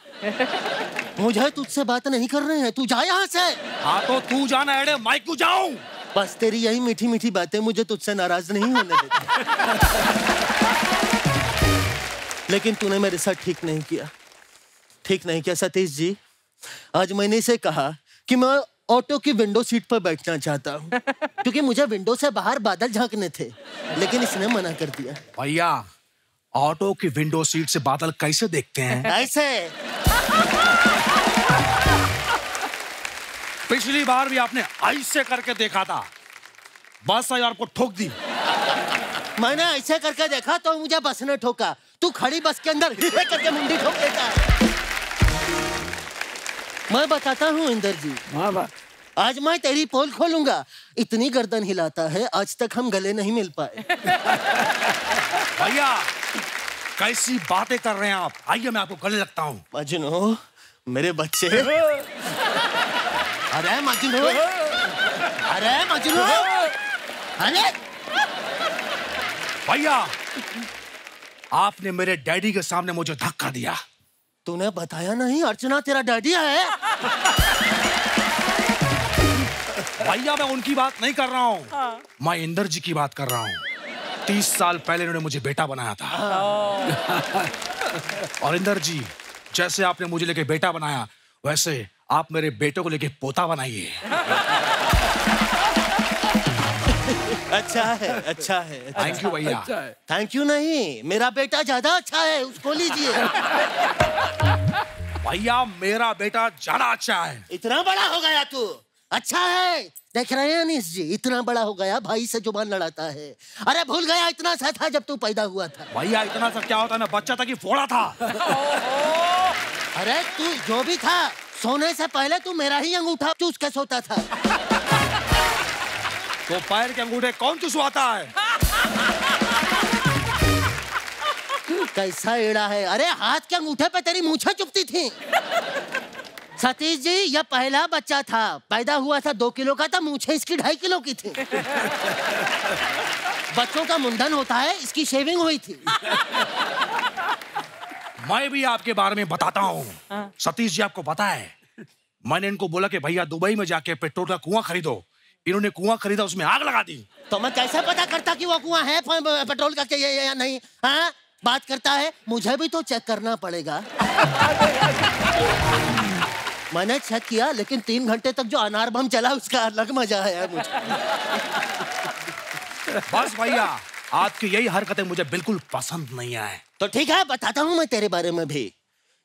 मुझे तुझसे बात नहीं कर रहे हैं, तू जा यहाँ से।
हाँ तो तू जाना है, मैं क्यों जाऊं?
बस तेरी यही मीठी मीठी बातें मुझे तुझसे नाराज नहीं होने देती। लेकिन तूने मेरे साथ ठीक नहीं किया, ठीक नहीं किया सतीश जी। आज मैंने इसे कहा कि मैं ऑटो की विंडो सीट पर बैठना चाहता हूँ, क्योंकि मुझे विंडो से बाहर बादल झांकने थे, लेकिन इसने मना कर दिया।
भैया, ऑटो की विंडो सीट से बादल कैसे देखते हैं?
ऐसे।
पिछली बार भी आपने ऐसे करके देखा था, बस यार को ठोक दी।
मैंने ऐसे करके देखा तो मुझे बस ने ठोका। तू खड़ी बस के अंदर करके मुंडी ठोक देता है। मैं बताता हूँ इंदर जी, आज मैं तेरी पोल खोलूंगा। इतनी गर्दन हिलाता है, आज तक हम गले नहीं मिल पाए।
भैया, कैसी बातें कर रहे हैं आप? आइए मैं आपको गले लगता हूँ।
मजनू, मेरे बच्चे। अरे मजनू, अरे मजनू, अरे
भैया, आपने मेरे डैडी के सामने मुझे धक्का दिया,
तूने बताया नहीं अर्चना तेरा डैडी है?
भैया मैं उनकी बात नहीं कर रहा हूँ, मैं इंदर जी की बात कर रहा हूँ। 30 साल पहले इन्होंने मुझे बेटा बनाया था। और इंदर जी, जैसे आपने मुझे लेके बेटा बनाया, वैसे आप मेरे बेटे को लेके पोता बनाइए।
अच्छा है, अच्छा है।
थैंक यू भैया।
थैंक यू नहीं, मेरा बेटा ज्यादा अच्छा है, उसको लीजिए।
भैया मेरा बेटा ज्यादा अच्छा है।
इतना बड़ा हो गया तू, अच्छा है। देख रहे हैं अनीस जी, इतना बड़ा हो गया, भाई से जुबान लड़ाता है। अरे भूल गया इतना सा था जब तू पैदा हुआ था।
भैया इतना सा क्या होता है, मैं बच्चा था कि फोड़ा था।
अरे तू जो भी था, सोने से पहले तू मेरा ही अंगूठा चूस के सोता था।
तो पैर के अंगूठे कौन चुसवाता है?
कैसा एड़ा है। अरे हाथ के अंगूठे पे तेरी मूछें चुभती थी। सतीश जी, यह पहला बच्चा था, पैदा हुआ था 2 किलो का था, मूछें इसकी 2.5 किलो की थी। बच्चों का मुंडन होता है, इसकी शेविंग हुई थी।
मैं भी आपके बारे में बताता हूँ। सतीश जी, आपको पता है, मैंने इनको बोला कि भैया दुबई में जाके पेट्रोल का कुआं खरीदो। इन्होंने कुआं खरीदा, उसमें आग लगा दी।
तो मैं कैसे पता करता कि वो कुआं है पेट्रोल का या नहीं? हाँ, बात करता है, मुझे भी तो चेक करना पड़ेगा। मैंने चेक किया, लेकिन 3 घंटे तक जो अनार बम चला उसका अलग मजा है मुझे।
बस भैया, आपकी यही हरकतें मुझे बिल्कुल पसंद नहीं आए।
तो ठीक है, बताता हूँ मैं तेरे बारे में भी।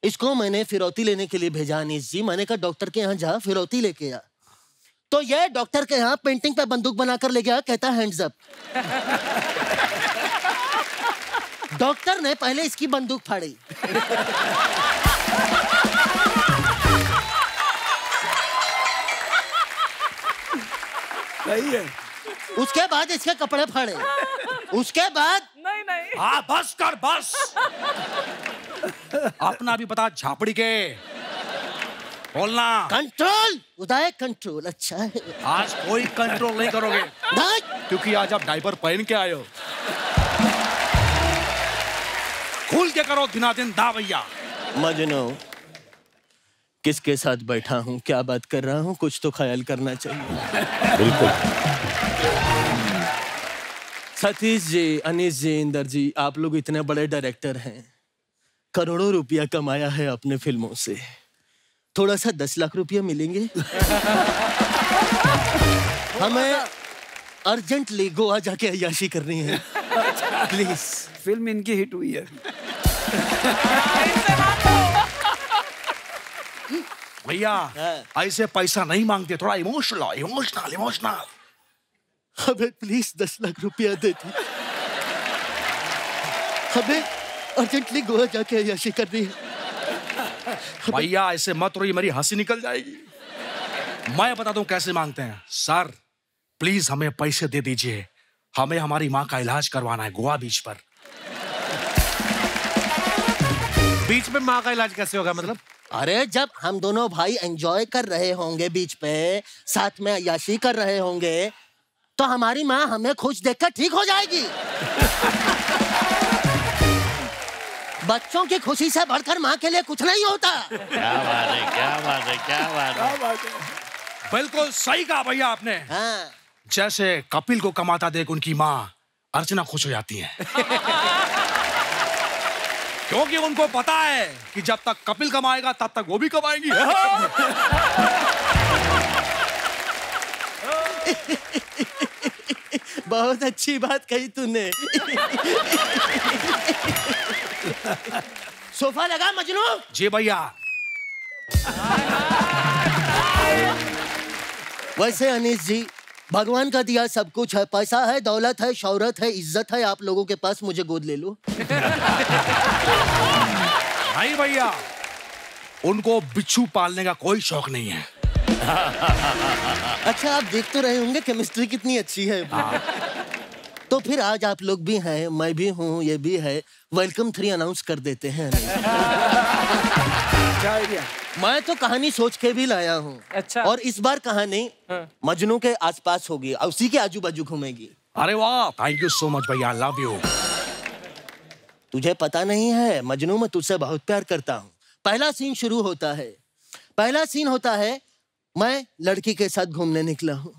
इसको मैंने फिरौती लेने के लिए भेजा अनीस जी। मैंने कहा डॉक्टर के यहाँ जा, फिरौती लेके आ। तो ये डॉक्टर के यहाँ पेंटिंग पे बंदूक बनाकर ले गया, कहता हैंड्स अप। डॉक्टर ने पहले इसकी बंदूक फाड़ी।
सही है।
उसके बाद इसके कपड़े फाड़े। उसके बाद
नहीं
हाँ बस कर बस। अपना भी बता झापड़ी के, बोलना।
कंट्रोल उदय, कंट्रोल। अच्छा है,
आज कोई कंट्रोल नहीं करोगे,
नहीं।
क्योंकि आज आप डायपर पहन के आए हो। खुल के करो दिना दिन दा भैया।
मजनू, किसके साथ बैठा हूँ, क्या बात कर रहा हूँ, कुछ तो ख्याल करना चाहिए।
बिल्कुल।
सतीश जी, अनीस जी, इंदर जी, आप लोग इतने बड़े डायरेक्टर हैं, करोड़ों रुपया कमाया है अपने फिल्मों से। थोड़ा सा 10 लाख रुपया मिलेंगे? हमें अर्जेंटली गोवा जाके अय्याशी करनी है, प्लीज।
फिल्म इनकी हिट हुई है।
भैया ऐसे पैसा नहीं मांगते, थोड़ा इमोशनल इमोशनल इमोशनल।
हमें प्लीज 10 लाख रुपया दे दी। हमें अर्जेंटली गोवा जाके अय्याशी करनी है।
भैया ऐसे मत रोइए, मेरी हंसी निकल जाएगी। मैं बता दूं कैसे मांगते हैं। सर प्लीज हमें पैसे दे दीजिए, हमें हमारी माँ का इलाज करवाना है गोवा बीच पर।
बीच में माँ का इलाज कैसे होगा, मतलब?
अरे जब हम दोनों भाई एंजॉय कर रहे होंगे बीच पे, साथ में अय्याशी कर रहे होंगे, तो हमारी माँ हमें खुश देखकर ठीक हो जाएगी। बच्चों की खुशी से बढ़कर माँ के लिए कुछ नहीं होता।
क्या बात है, क्या बात है, क्या बात है।
बिल्कुल सही कहा भैया आपने।
हाँ।
जैसे कपिल को कमाता देख उनकी माँ अर्चना खुश हो जाती है। क्योंकि उनको पता है कि जब तक कपिल कमाएगा तब तक वो भी कमाएंगी।
बहुत अच्छी बात कही तूने। सोफा लगा मजनू?
जी भैया।
वैसे अनीस जी, भगवान का दिया सब कुछ है, पैसा है, दौलत है, शौहरत है, इज्जत है आप लोगों के पास। मुझे गोद ले लो।
नहीं भैया, उनको बिच्छू पालने का कोई शौक नहीं है।
अच्छा, आप देख तो रहे होंगे केमिस्ट्री कितनी अच्छी है। तो फिर आज आप लोग भी हैं, मैं भी हूँ, ये भी है। वेलकम 3 अनाउंस कर देते हैं।
क्या आइडिया?
मैं तो कहानी सोच के भी लाया हूँ।
अच्छा।
और इस बार कहानी मजनू के आसपास होगी और उसी के आजू बाजू घूमेगी।
अरे वाह, थैंक यू सो मच भैया, लव यू।
तुझे पता नहीं है मजनू, मैं तुझसे बहुत प्यार करता हूँ। पहला सीन शुरू होता है। पहला सीन होता है, मैं लड़की के साथ घूमने निकला हूँ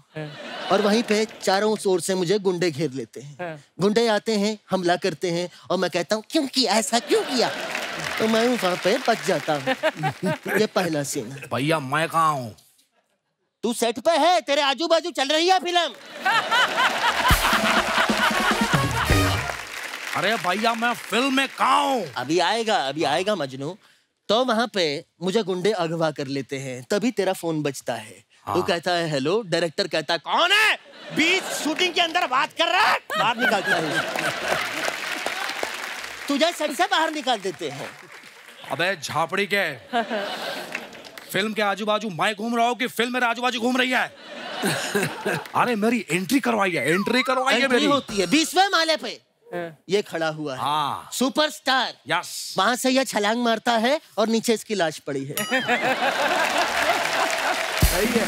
और वहीं पे चारों ओर से मुझे गुंडे घेर लेते हैं। गुंडे आते हैं, हमला करते हैं और मैं कहता हूँ क्यों किया ऐसा, क्यों किया? तो मैं वहां पे बच जाता हूँ। ये पहला सीन है।
भैया मैं कहाँ हूँ?
तू सेट पे है, तेरे आजू बाजू चल रही है फिल्म।
अरे भैया मैं फिल्म में कहाँ हूँ?
अभी आएगा मजनू। तो वहां पे मुझे गुंडे अगवा कर लेते हैं, तभी तेरा फोन बजता है। तू कहता है हेलो, डायरेक्टर कहता है कौन है? बीच शूटिंग के अंदर बात कर रहा है, बाहर निकालता है। तुझे सेट से बाहर निकाल देते हैं।
अबे झापड़ी के, फिल्म के आजू बाजू मैं घूम रहा हूँ कि फिल्म मेरे आजू बाजू घूम रही है? अरे मेरी एंट्री करवाई है मेरी।
होती है 20वें माले पे ये खड़ा हुआ है।
हाँ।
सुपरस्टार।
यस।
वहां से ये छलांग मारता है और नीचे इसकी लाश पड़ी है।
सही है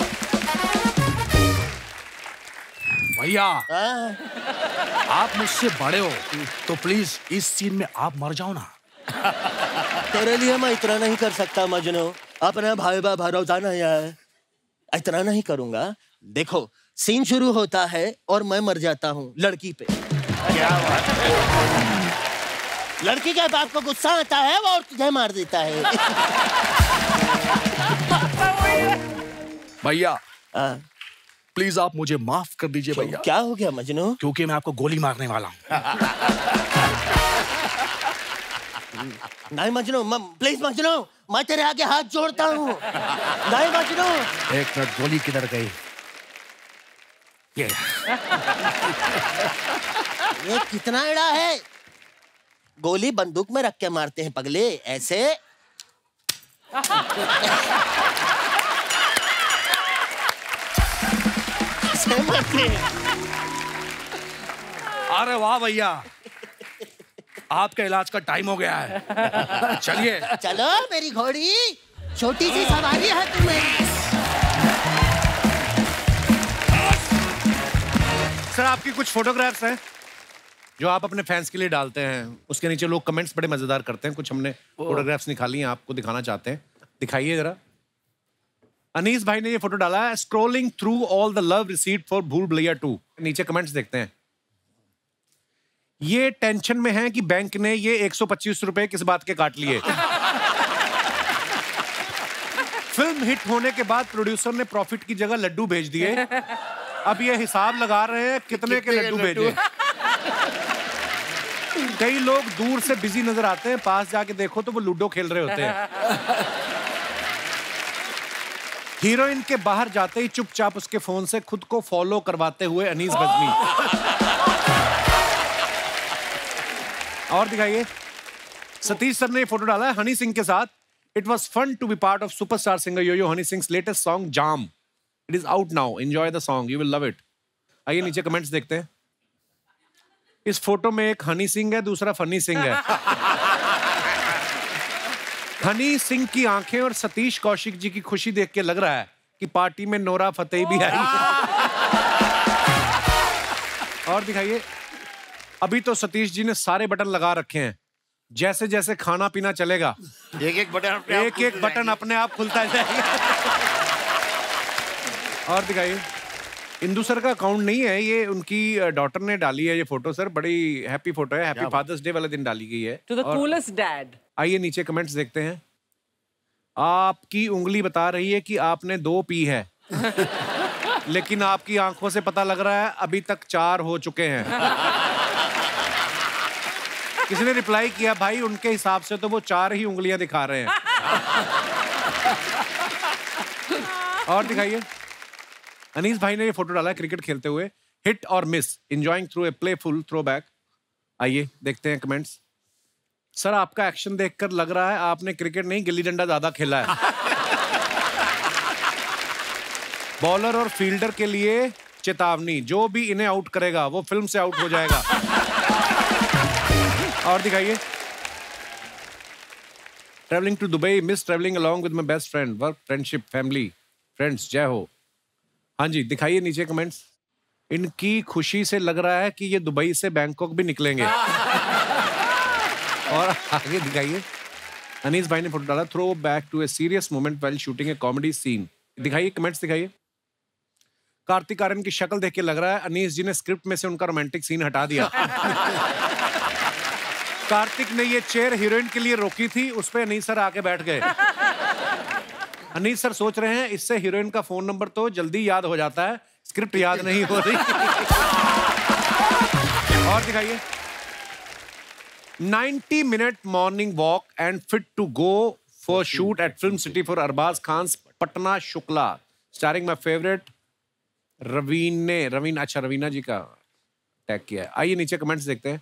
भैया, आप मुझसे बड़े हो तो प्लीज इस सीन में आप मर जाओ ना।
तेरे लिए मैं इतना नहीं कर सकता मजनू, अपना भाई बा भरोसा नहीं है, इतना नहीं करूंगा। देखो सीन शुरू होता है और मैं मर जाता हूँ लड़की पे। क्या बात है? लड़की के बाप को गुस्सा आता है वो और तुझे मार देता है।
भैया प्लीज आप मुझे माफ कर दीजिए भैया।
क्या हो गया मजनू?
क्योंकि मैं आपको गोली मारने वाला हूँ।
नहीं मजनू, प्लीज मजनू, मैं तेरे आगे हाथ जोड़ता हूँ। नहीं मजनू।
एक मिनट, गोली किधर गई?
ये कितना एड़ा है? गोली बंदूक में रख के मारते हैं पगले, ऐसे। ऐसे मारते हैं।
अरे वाह भैया, आपका इलाज का टाइम हो गया है। चलिए
चलो मेरी घोड़ी, छोटी सी सवारी है तुम्हें।
सर आपकी कुछ फोटोग्राफ्स हैं जो आप अपने फैंस के लिए डालते हैं, उसके नीचे लोग कमेंट्स बड़े मजेदार करते हैं। कुछ हमने फोटोग्राफ्स निकाली हैं, आपको दिखाना चाहते हैं। दिखाइए जरा। अनीस भाई ने ये फोटो डाला है, scrolling through all the love received for भूल भुलैया 2। नीचे कमेंट्स देखते हैं। ये टेंशन में है कि बैंक ने ये 125 रुपए किस बात के काट लिए। फिल्म हिट होने के बाद प्रोड्यूसर ने प्रॉफिट की जगह लड्डू भेज दिए। अब ये हिसाब लगा रहे हैं कितने के लड्डू भेजे। कई लोग दूर से बिजी नजर आते हैं, पास जाके देखो तो वो लूडो खेल रहे होते हैं। हीरोइन के बाहर जाते ही चुपचाप उसके फोन से खुद को फॉलो करवाते हुए अनीस बजमी। और दिखाइए। सतीश सर ने ये फोटो डाला है हनी सिंह के साथ। It was fun to be part of superstar singer yo yo Honey Singh latest song जाम। It is out now, enjoy the song, you will love it. आइए नीचे कमेंट्स देखते हैं। इस फोटो में एक हनी सिंह है, दूसरा फनी सिंह है। हनी सिंह की आंखें और सतीश कौशिक जी की खुशी देख के लग रहा है कि पार्टी में नोरा फतेही भी आई। और दिखाइए। अभी तो सतीश जी ने सारे बटन लगा रखे हैं, जैसे जैसे खाना पीना चलेगा
एक एक बटन
अपने आप खुलता जाएगा। और दिखाइए। इंदु सर का अकाउंट नहीं है, ये उनकी डॉटर ने डाली है ये फोटो। सर बड़ी हैप्पी फोटो है, हैप्पी फादर्स डे वाले दिन डाली गई है।
To the coolest dad.
आइए नीचे कमेंट्स देखते हैं। आपकी उंगली बता रही है कि आपने 2 पी है, लेकिन आपकी आंखों से पता लग रहा है अभी तक 4 हो चुके हैं। किसी ने रिप्लाई किया भाई उनके हिसाब से तो वो 4 ही उंगलियां दिखा रहे हैं। और दिखाइए। अनीस भाई ने ये फोटो डाला है क्रिकेट खेलते हुए, हिट और miss, enjoying through a playful throwback. आइए देखते हैं कमेंट्स। सर आपका एक्शन देखकर लग रहा है आपने क्रिकेट नहीं गिल्ली डंडा ज्यादा खेला है। बॉलर और फील्डर के लिए चेतावनी, जो भी इन्हें आउट करेगा वो फिल्म से आउट हो जाएगा। और दिखाइए। Travelling to Dubai, miss travelling along with my best friend, work friendship family friends, जय हो। हाँ जी दिखाइए नीचे कमेंट्स। इनकी खुशी से लग रहा है कि ये दुबई से बैंकॉक भी निकलेंगे। और आगे दिखाइए। अनीस भाई ने फोटो डाला, throw back to a serious moment while shooting a comedy scene. दिखाइए, कमेंट्स दिखाइए। कार्तिक आर्यन की शक्ल देख के लग रहा है अनीस जी ने स्क्रिप्ट में से उनका रोमांटिक सीन हटा दिया। कार्तिक ने ये चेयर हीरोइन के लिए रोकी थी, उस पे अनीस सर आके बैठ गए। अनीस सर सोच रहे हैं इससे हीरोइन का फोन नंबर तो जल्दी याद हो जाता है, स्क्रिप्ट याद नहीं हो रही। और दिखाइए। 90 minute morning walk and fit to go for shoot at film city for Arbaaz Khan Patna Shukla, starring my favourite Raveena ji का टैग किया है। आइए नीचे कमेंट्स देखते हैं।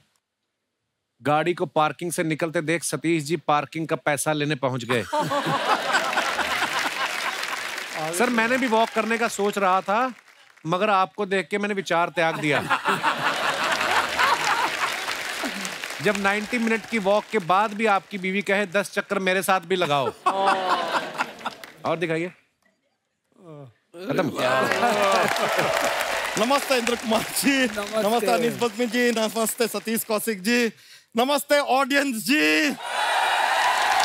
गाड़ी को पार्किंग से निकलते देख सतीश जी पार्किंग का पैसा लेने पहुंच गए। सर मैंने भी वॉक करने का सोच रहा था, मगर आपको देख के मैंने विचार त्याग दिया। जब 90 मिनट की वॉक के बाद भी आपकी बीवी कहे 10 चक्कर मेरे साथ भी लगाओ। और दिखाइए। खत्म।
नमस्ते इंद्र कुमार जी, नमस्ते अनीस बदमी जी, नमस्ते सतीश कौशिक जी, नमस्ते ऑडियंस जी,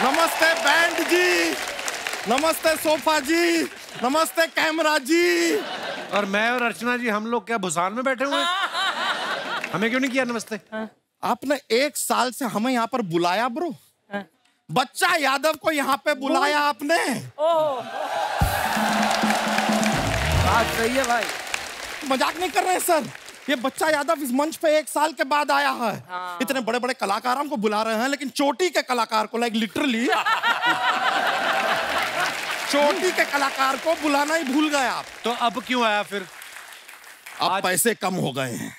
नमस्ते बैंड जी, नमस्ते सोफा जी, नमस्ते कैमरा जी।
और मैं और अर्चना जी हम लोग क्या भुसान में बैठे हुए हैं? हमें क्यों नहीं किया नमस्ते?
आपने 1 साल से हमें यहाँ पर बुलाया ब्रो, बच्चा यादव को यहाँ पे बुलाया आपने।
बात सही है भाई,
मजाक नहीं कर रहे हैं सर। ये बच्चा यादव इस मंच पे 1 साल के बाद आया है। इतने बड़े बड़े कलाकारों को बुला रहे हैं, लेकिन चोटी के कलाकार को, लाइक लिटरली चोटी के कलाकार को बुलाना ही भूल गए आप।
तो अब क्यों आया फिर?
अब पैसे कम हो गए हैं।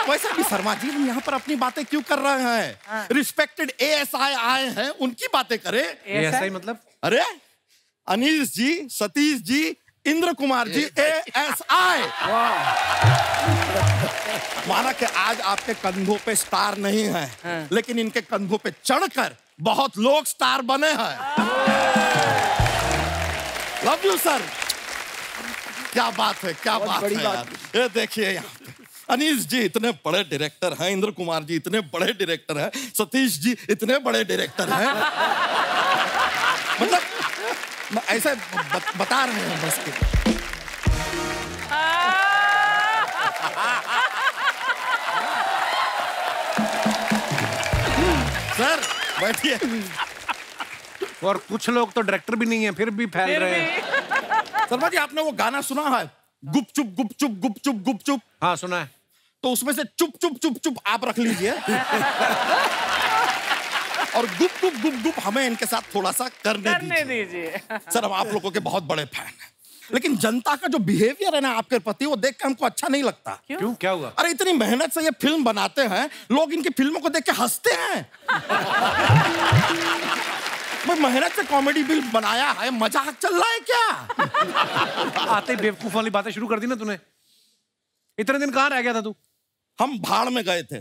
वैसे भी शर्मा जी, हम यहाँ पर अपनी बातें क्यों कर रहे हैं? रिस्पेक्टेड ASI आए हैं, उनकी बातें करें।
ASI मतलब?
अरे अनीस जी, सतीश जी, इंद्र कुमार जी, ASI। माना कि आज आपके कंधों पे स्टार नहीं है, लेकिन इनके कंधों पे चढ़कर बहुत लोग स्टार बने हैं। Love you sir. क्या बात है, क्या बात है यार। ये देखिए यहाँ पे अनीस जी इतने बड़े डायरेक्टर हैं, इंद्र कुमार जी इतने बड़े डायरेक्टर हैं, सतीश जी इतने बड़े डायरेक्टर हैं। मतलब ऐसे बता रहे हैं बस के। सर बैठिए।
और कुछ लोग तो डायरेक्टर भी नहीं है, फिर भी फैल रहे हैं।
शर्मा जी, आपने वो गाना सुना है, गुपचुप गुपचुप गुपचुप गुपचुप?
हाँ सुना है।
तो उसमें से चुप चुप चुप चुप आप रख लीजिए। और गुप गुप गुप गुप हमें इनके साथ थोड़ा सा करने दीजिए। सर हम आप लोगों के बहुत बड़े फैन हैं, लेकिन जनता का जो बिहेवियर है ना आपके प्रति, वो देख के हमको अच्छा नहीं लगता।
क्यों, क्या हुआ?
अरे इतनी मेहनत से ये फिल्म बनाते हैं, लोग इनकी फिल्मों को देख के हंसते हैं। मेहनत से कॉमेडी फिल्म बनाया है, मजाक चल रहा है क्या?
आते ही बेवकूफ वाली बातें शुरू कर दी ना तूने। इतने दिन कहाँ रह गया था तू?
हम भाड़ में गए थे।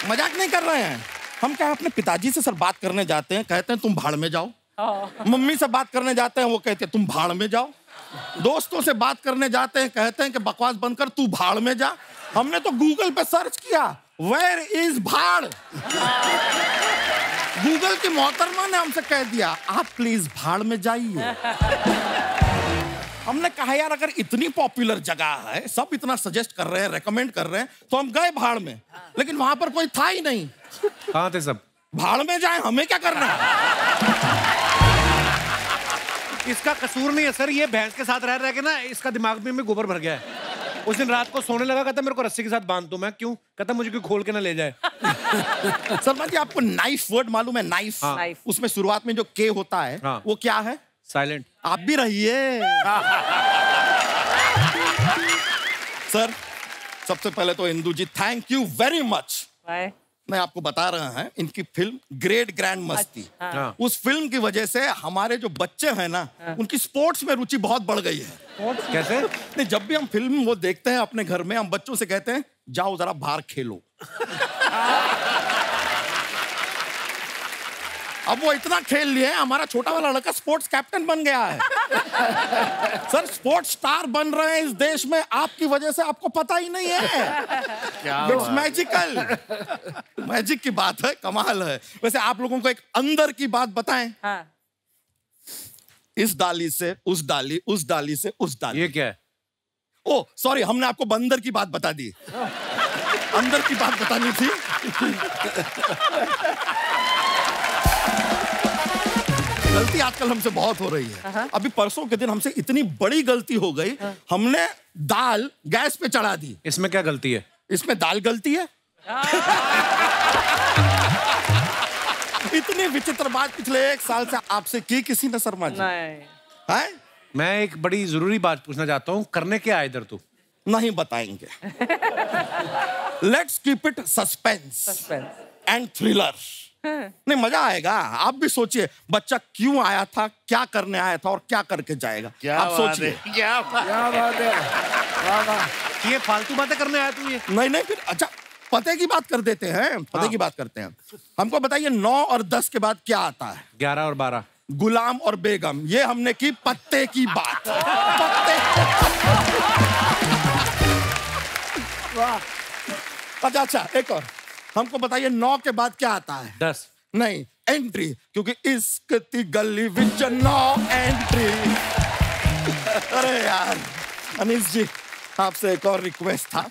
मजाक नहीं कर रहे हैं हम। क्या अपने पिताजी से सर बात करने जाते हैं, कहते हैं तुम भाड़ में जाओ। मम्मी से बात करने जाते हैं, वो कहते हैं तुम भाड़ में जाओ। दोस्तों से बात करने जाते हैं, कहते हैं कि बकवास बंद कर, तू भाड़ में जा। हमने तो गूगल पे सर्च किया, वेयर इज भाड़। गूगल की मोहतरमा ने हमसे कह दिया आप प्लीज भाड़ में जाइए। हमने कहा यार अगर इतनी पॉपुलर जगह है, सब इतना सजेस्ट कर रहे हैं, रेकमेंड कर रहे हैं, तो हम गए भाड़ में, लेकिन वहां पर कोई था ही नहीं।
कहाँ थे सब?
भाड़ में जाए, हमें क्या करना है?
इसका कसूर नहीं है सर, ये भैंस के साथ रह रह के ना इसका दिमाग में गोबर भर गया है। उस दिन रात को सोने लगा, कहता मेरे को रस्सी के साथ बांध दो। मैं क्यों? कहता मुझे कोई खोल के ना ले जाए।
शर्मा जी आपको नाइफ वर्ड मालूम है? नाइफ।
हाँ।
उसमें शुरुआत में जो के होता है,
हाँ।
वो क्या है?
साइलेंट।
आप भी रहिए। सर सबसे पहले तो इंदू जी थैंक यू वेरी मच। मैं आपको बता रहा हैं, इनकी फिल्म ग्रेट ग्रैंड मस्ती, उस फिल्म की वजह से हमारे जो बच्चे हैं ना, उनकी स्पोर्ट्स में रुचि बहुत बढ़ गई है।
कैसे?
नहीं, जब भी हम फिल्म वो देखते हैं अपने घर में, हम बच्चों से कहते हैं जाओ जरा बाहर खेलो। अब वो इतना खेल लिए हैं, हमारा छोटा वाला लड़का स्पोर्ट्स कैप्टन बन गया है। सर स्पोर्ट्स स्टार बन रहे हैं इस देश में आपकी वजह से, आपको पता ही नहीं है। इट्स मैजिकल, मैजिक की बात है, कमाल है। वैसे आप लोगों को एक अंदर की बात बताएं।
हाँ।
इस डाली से उस डाली, उस डाली से उस डाली।
ये क्या है?
ओ सॉरी, हमने आपको बंदर की बात बता दी, अंदर की बात बतानी थी। गलती आजकल हमसे बहुत हो रही है। अभी परसों के दिन हमसे इतनी बड़ी गलती हो गई, हमने दाल गैस पे चढ़ा दी।
इसमें क्या गलती है?
इसमें दाल गलती है। इतनी विचित्र बात पिछले 1 साल से आपसे की किसी ने शर्मा जी?
नहीं।
है?
मैं एक बड़ी जरूरी बात पूछना चाहता हूँ, करने क्या आया इधर तू?
नहीं बताएंगे। Let's keep it suspense and thriller. नहीं, मजा आएगा। आप भी सोचिए, बच्चा क्यों आया था, क्या करने आया था और क्या करके जाएगा। आप सोचिए।
क्या बात है। वाह वाह।
ये फालतू बातें करने आया तू? ये
नहीं फिर अच्छा पते की बात कर देते हैं, पते की बात करते हैं। हमको बताइए 9 और 10 के बाद क्या आता है?
11 और 12।
गुलाम और बेगम। ये हमने की पत्ते की बात। पत्ते। वाह। अच्छा एक और हमको बताइए 9 के बाद क्या आता है?
10।
नहीं, एंट्री, क्योंकि इश्क दी गली विच 9 एंट्री। अरे यार अनीस जी, आपसे एक और रिक्वेस्ट था।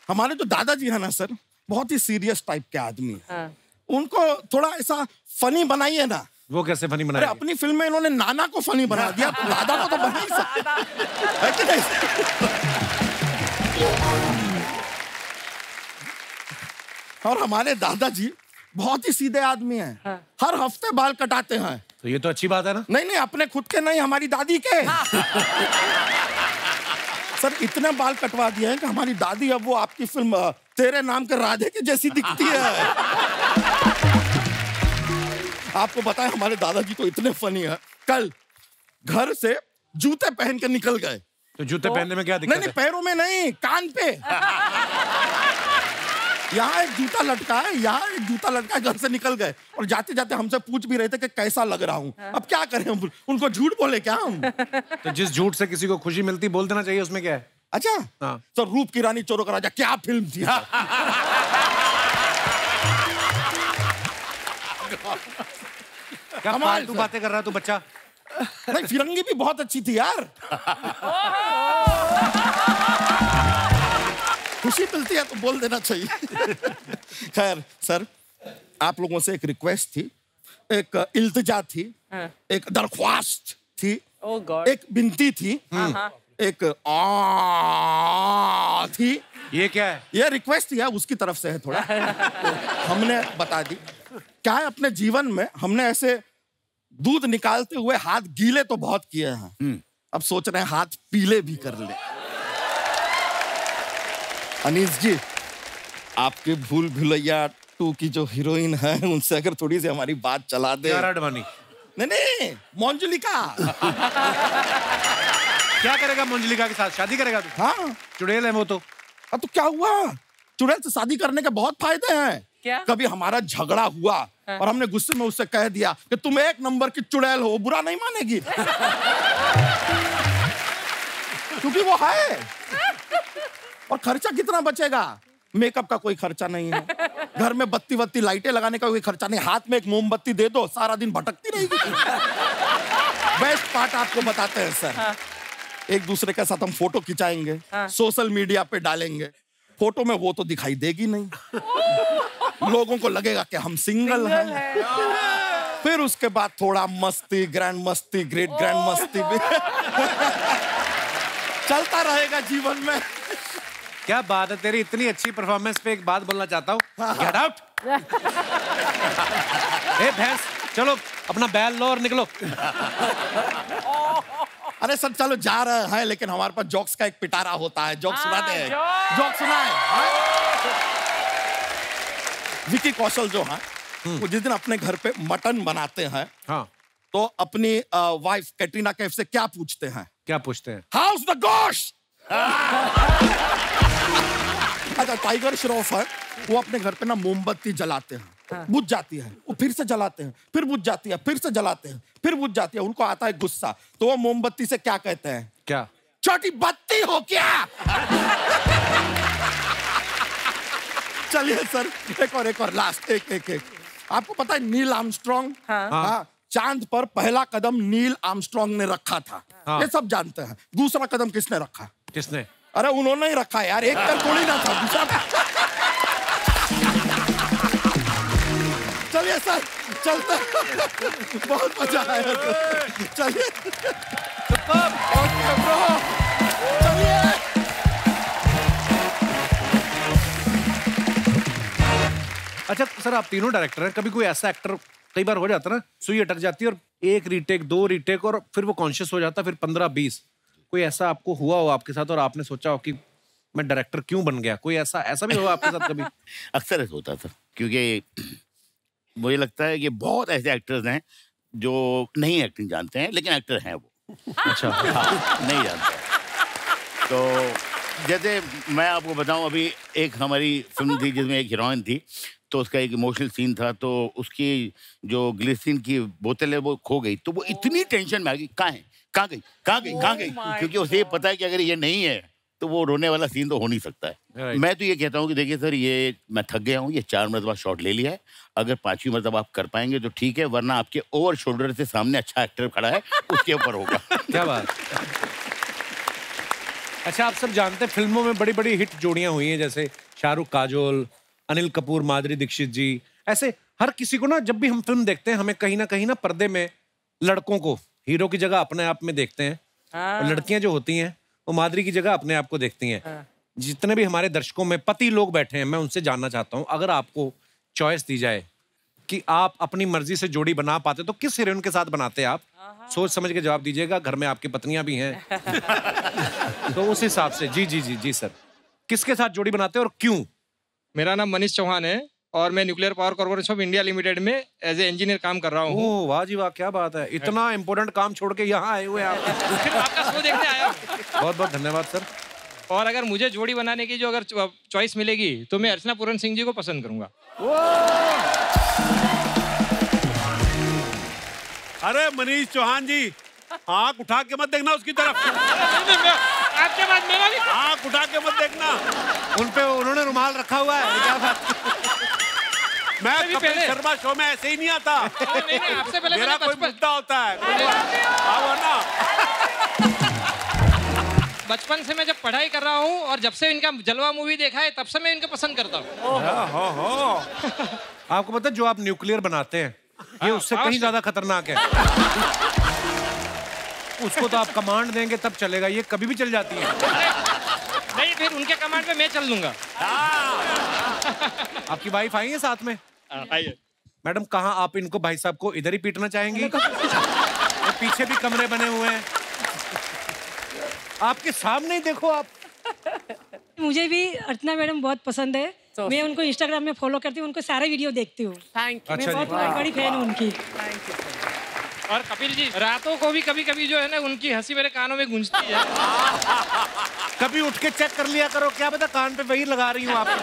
हमारे जो दादाजी है ना सर, बहुत ही सीरियस टाइप के आदमी है।
हाँ।
उनको थोड़ा ऐसा फनी बनाइए ना।
वो कैसे फनी
अरे
बनाया?
अपनी फिल्म में इन्होंने नाना को फनी बना दिया, तो दादा को तो बना ही सकते है कि नहीं? और हमारे दादाजी बहुत ही सीधे आदमी हैं।
हाँ।
हर हफ्ते बाल कटाते हैं।
तो ये तो अच्छी बात है ना।
नहीं, अपने खुद के नहीं, हमारी दादी के। सर इतने बाल कटवा दिए हैं कि हमारी दादी अब वो आपकी फिल्म तेरे नाम के राधे की जैसी दिखती है। आपको पता है हमारे दादाजी तो इतने फनी है, कल घर से जूते पहन के निकल गए।
तो जूते पहनने में क्या दिक्कत
नहीं,
है?
पैरों में नहीं, कान पे। यहाँ एक जूता लटका है, यहाँ एक जूता लटका है, घर से निकल गए। और जाते जाते हमसे पूछ भी रहे थे कि कैसा लग रहा हूँ। अब क्या करें हम, उनको झूठ बोले क्या हम?
तो जिस झूठ से किसी को खुशी मिलती बोल देना चाहिए, उसमें क्या है?
अच्छा
हाँ।
तो रूप की रानी चोरों का राजा क्या फिल्म थी?
क्या फालतू बातें कर रहा है तू बच्चा?
नहीं, फिरंगी भी बहुत अच्छी थी यार। खुशी मिलती है तो बोल देना चाहिए। खैर सर, आप लोगों से एक रिक्वेस्ट थी, एक इल्तिजा थी, एक दरख्वास्त थी,
Oh God.
एक विनती थी, एक थी।
ये क्या है?
ये रिक्वेस्ट है उसकी तरफ से है थोड़ा। हमने बता दी क्या है, अपने जीवन में हमने ऐसे दूध निकालते हुए हाथ गीले तो बहुत किए हैं, अब सोच रहे हैं हाथ पीले भी कर ले। अनीस जी, आपके भूल भुलैया 2 की जो हीरोइन है, उनसे अगर थोड़ी सी हमारी बात चला दे।
क्या राडवानी?
नहीं, मंजुलिका।
क्या करेगा मंजुलिका के साथ? शादी करेगा तू?
हाँ,
चुड़ैल है वो तो।
अब तो क्या हुआ, चुड़ैल से शादी करने के बहुत फायदे हैं।
क्या?
कभी हमारा झगड़ा हुआ और हमने गुस्से में उससे कह दिया कि तुम 1 नंबर की चुड़ैल हो, बुरा नहीं मानेगी। क्योंकि वो है। और खर्चा कितना बचेगा? मेकअप का कोई खर्चा नहीं है, घर में बत्ती लाइटें लगाने का कोई खर्चा नहीं, हाथ में एक मोमबत्ती दे दो, सारा दिन भटकती रहेगी। बेस्ट पार्ट आपको बताते हैं सर। एक दूसरे के साथ हम फोटो खिंचाएंगे, सोशल मीडिया पे डालेंगे। फोटो में वो तो दिखाई देगी नहीं, लोगों को लगेगा कि हम सिंगल हैं। फिर उसके बाद थोड़ा मस्ती, ग्रैंड मस्ती, ग्रेट ग्रैंड मस्ती भी चलता रहेगा जीवन में।
क्या बात है तेरी, इतनी अच्छी परफॉर्मेंस पे एक बात बोलना चाहता हूँ। Get out. ए भैंस, चलो अपना बैल लो और निकलो।
अरे सर चलो जा रहे हैं, लेकिन हमारे पास जोक्स का एक पिटारा होता है, जोक सुनाते हैं। जोक सुनाए। विकी कौशल जो है, वो जिस दिन अपने घर पे मटन बनाते हैं,
हाँ,
तो अपनी वाइफ कैटरीना कैफ से क्या पूछते हैं?
क्या पूछते हैं?
हाउस द गोश्त। अच्छा, टाइगर श्रॉफ है, वो अपने घर पे ना मोमबत्ती जलाते हैं, बुझ जाती है, वो फिर से जलाते हैं, फिर बुझ जाती है, फिर से जलाते हैं, फिर बुझ जाती है। उनको आता है गुस्सा, तो वो मोमबत्ती से क्या कहते हैं?
क्या?
छोटी बत्ती हो क्या? चलिए सर, एक और लास्ट, एक। आपको पता है नील आर्मस्ट्रॉन्ग? हाँ। चांद पर पहला कदम नील आर्मस्ट्रॉन्ग ने रखा था। ये सब जानते हैं। दूसरा कदम किसने रखा?
किसने?
अरे उन्होंने ही रखा यार, एक कर थोड़ी ना था, दूसरा। चलिए सर, चलते हैं। बहुत मजा आया। चलिए। ओके ब्रो, चलिए।
अच्छा सर, आप तीनों डायरेक्टर हैं, कभी कोई ऐसा एक्टर, कई बार हो जाता है ना, सुई अटक जाती है और एक रीटेक, 2 रीटेक और फिर वो कॉन्शियस हो जाता है, फिर 15-20, कोई ऐसा आपको हुआ हो आपके साथ और आपने सोचा हो कि मैं डायरेक्टर क्यों बन गया? कोई ऐसा भी हुआ आपके साथ कभी?
अक्सर ऐसा होता था, क्योंकि मुझे लगता है कि बहुत ऐसे एक्टर्स हैं जो नहीं एक्टिंग जानते हैं, लेकिन एक्टर हैं वो।
अच्छा।
हाँ, नहीं जानते। तो जैसे मैं आपको बताऊं, अभी एक हमारी फिल्म थी जिसमें एक हीरोइन थी, तो उसका एक इमोशनल सीन था, तो उसकी जो ग्लिसरीन की बोतल है वो खो गई, तो वो इतनी टेंशन में आ गई, कहाँ गई, क्योंकि उसे ये पता है कि अगर ये नहीं है तो वो रोने वाला सीन तो हो नहीं सकता है। मैं तो ये कहता हूँ कि देखिए सर, ये मैं थक गया हूँ, ये 4 मरतबा शॉट ले लिया है, अगर 5वीं मरतबा आप कर पाएंगे तो ठीक है, वरना आपके ओवर शोल्डर से सामने अच्छा एक्टर खड़ा है, उसके ऊपर होगा।
क्या बात। अच्छा, आप सब जानते हैं फिल्मों में बड़ी बड़ी हिट जोड़ियां हुई हैं, जैसे शाहरुख काजोल, अनिल कपूर माधुरी दीक्षित जी। ऐसे हर किसी को ना, जब भी हम फिल्म देखते हैं, हमें कहीं ना पर्दे में लड़कों को हीरो की जगह अपने आप में देखते हैं, और लड़कियां जो होती हैं वो माधुरी की जगह अपने आप को देखती हैं। जितने भी हमारे दर्शकों में पति लोग बैठे हैं, मैं उनसे जानना चाहता हूँ, अगर आपको चॉइस दी जाए कि आप अपनी मर्जी से जोड़ी बना पाते तो किस हीरोइन के साथ बनाते आप? सोच समझ के जवाब दीजिएगा, घर में आपकी पत्नियां भी हैं। तो उस हिसाब से जी सर, किसके साथ जोड़ी बनाते हैं और क्यों?
मेरा नाम मनीष चौहान है और मैं nuclear power corporation of India limited में एज ए इंजीनियर काम कर रहा हूँ।
ओह वाह जी वाह, क्या बात है, इतना इम्पोर्टेंट काम छोड़ के यहाँ आए हुए आप।
फिर आपका शो देखने आया।
बहुत बहुत धन्यवाद सर।
और अगर मुझे जोड़ी बनाने की जो अगर चॉइस मिलेगी तो मैं अर्चना पूरन सिंह जी को पसंद करूंगा।
अरे मनीष चौहान जी, आंख उठा के मत देखना उसकी तरफ।
आपके बाद मेरा भी
आंख उठा के मत देखना।
उन पे उन्होंने रुमाल रखा हुआ है, क्या बात।
मैं कपिल शर्मा शो में ऐसे ही नहीं आता।
नहीं, आपसे पहले
मेरा कोई मुद्दा होता है। आओ ना।
बचपन से मैं जब पढ़ाई कर रहा हूँ और जब से इनका जलवा मूवी देखा है, तब से मैं इनको पसंद करता हूँ।
आपको पता है, जो आप न्यूक्लियर बनाते हैं ये उससे कहीं ज्यादा खतरनाक है। उसको तो आप कमांड देंगे तब चलेगा, ये कभी भी चल जाती है।
नहीं, फिर उनके कमांड पे मैं चल लूंगा।
आपकी वाइफ आई है साथ में?
आइए
मैडम, कहाँ आप इनको, भाई साहब को इधर ही पीटना चाहेंगी? ये पीछे भी कमरे बने हुए हैं, आपके सामने ही देखो आप।
मुझे भी अर्चना मैडम बहुत पसंद है। मैं उनको इंस्टाग्राम में फॉलो करती हूँ, उनको सारे वीडियो देखती हूँ।
Thank you.
मैं बहुत बड़ी फैन हूँ उनकी।
और कपिल जी, रातों को भी कभी कभी जो है ना, उनकी हंसी मेरे कानों में गूंजती है।
कभी उठ के चेक कर लिया करो, क्या पता कान पे वही लगा रही हूँ आपकी।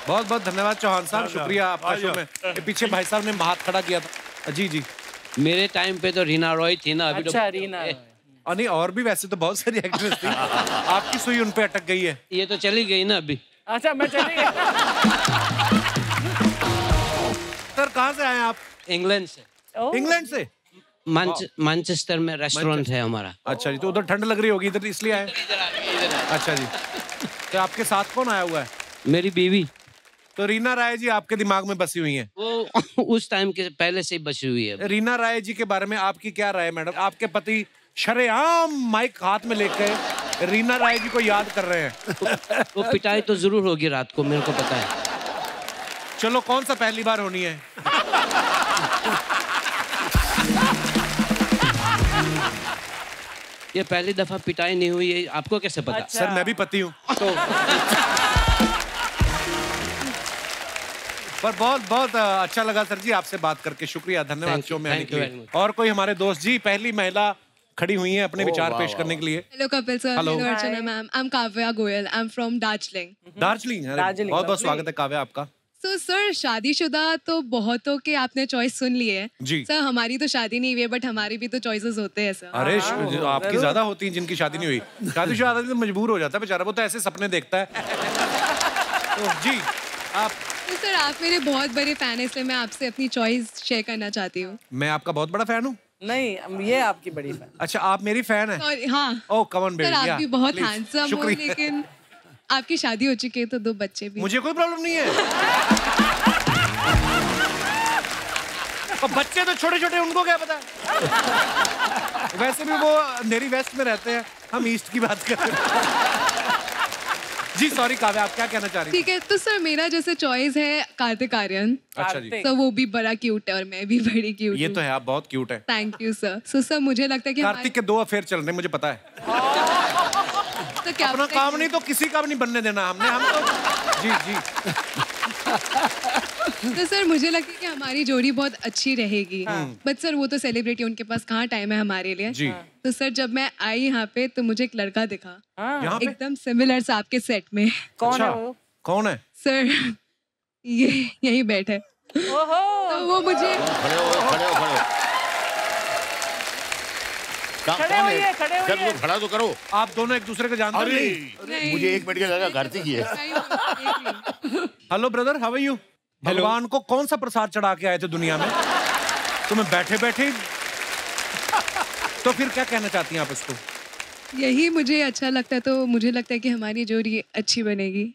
बहुत बहुत धन्यवाद चौहान साहब, शुक्रिया आपका शो में। ये पीछे भाई साहब ने हाथ खड़ा किया था। जी।
मेरे टाइम पे तो रीना रॉय थी ना। अभी
अच्छा, रीना।
नहीं, और भी वैसे तो बहुत सारी एक्ट्रेस थी। आपकी सुई उन पे अटक गई है।
ये तो चली गई ना अभी।
अच्छा, मैं चली गई।
सर, कहाँ से आए आप?
इंग्लैंड से।
इंग्लैंड से?
मैनचेस्टर में रेस्टोरेंट है हमारा।
अच्छा जी, तो उधर ठंड लग रही होगी, इधर इसलिए आए? अच्छा जी। तो आपके साथ कौन आया हुआ है?
मेरी बीवी।
तो रीना राय जी आपके दिमाग में बसी हुई हैं?
वो उस टाइम के पहले से ही बसी हुई है।
रीना राय जी के बारे में आपकी क्या राय है मैडम? आपके पति शरेआम माइक हाथ में लेकर रीना राय जी को याद कर रहे हैं।
वो पिटाई तो जरूर होगी रात को, मेरे को पता है।
चलो, कौन सा पहली बार होनी है?
ये पहली दफा पिटाई नहीं हुई है, आपको कैसे पता?
अच्छा।
सर, मैं भी पति हूँ तो। पर बहुत बहुत अच्छा लगा सर जी आपसे बात करके, शुक्रिया, धन्यवाद शो में आने के लिए। और कोई हमारे दोस्त जी, पहली महिला खड़ी हुई है अपने विचार पेश करने के लिए।
Hello Kapil sir, hello Archana ma'am, I am Kavya Goyal, I am from Darjeeling.
Darjeeling, बहुत बहुत स्वागत है काव्या आपका।
तो सर शादीशुदा तो बहुतों के आपने चॉइस सुन ली है
जी।
सर हमारी तो शादी नहीं हुई है बट हमारी भी तो चॉइसेस होते हैं सर।
अरे आपकी ज्यादा होती हैं जिनकी शादी नहीं हुई। शादीशुदा आदमी तो मजबूर हो जाता है बेचारा, वो तो ऐसे सपने देखता है। तो जी आप
तो सर आप मेरे बहुत बड़े फैन हैं इसलिए मैं आपसे अपनी चॉइस शेयर करना चाहती हूँ।
मैं आपका बहुत बड़ा फैन हूँ।
नहीं ये आपकी बड़ी फैन।
अच्छा आप मेरी फैन है।
और हाँ
ओह कम ऑन बेबी।
सर आप भी बहुत
please,
हैंडसम हो
शुक्रिया।
लेकिन आपकी शादी हो चुकी है तो 2 बच्चे भी।
मुझे कोई प्रॉब्लम नहीं है। और बच्चे तो छोटे छोटे उनको क्या पता। वैसे भी वो अंधेरी वेस्ट में रहते हैं, हम ईस्ट की बात कर रहे हैं। जी सॉरी काव्या आप क्या कहना चाह रही
ठीक है तो सर मेरा जैसे चॉइस है कार्तिक आर्यन।
अच्छा जी।
तो वो भी बड़ा क्यूट है और मैं भी बड़ी क्यूट।
ये तो है, आप बहुत क्यूट है।
Thank you sir. So sir मुझे लगता है कि
कार्तिक के 2 अफेयर चल रहे हैं मुझे पता है।
तो क्या
अपना काम नहीं तो किसी का भी नहीं बनने देना हमने। हम तो जी जी।
तो सर मुझे लगता है कि हमारी जोड़ी बहुत अच्छी रहेगी। बट सर वो तो सेलिब्रिटी उनके पास कहाँ टाइम है हमारे लिए।
जी।
तो सर जब मैं आई यहाँ पे तो मुझे एक लड़का दिखा
यहाँ पे?
एकदम सिमिलर सा आपके सेट में।
कौन है वो?
कौन है
सर ये यही बैठे। तो वो मुझे
खड़े हो
खड़े होइए, खड़े होइए।
सर खड़ा तो करो।
आप दोनों एक दूसरे को जानते हो?
अरे मुझे 1 मिनट के लगा कार्तिक ही है।
Hello brother how are you? भगवान को कौन सा प्रसाद चढ़ा के आए थे दुनिया में? तुम्हें बैठे बैठे तो फिर क्या कहना चाहती हैं आप इसको?
यही मुझे अच्छा लगता है तो मुझे लगता है कि हमारी जोड़ी अच्छी बनेगी।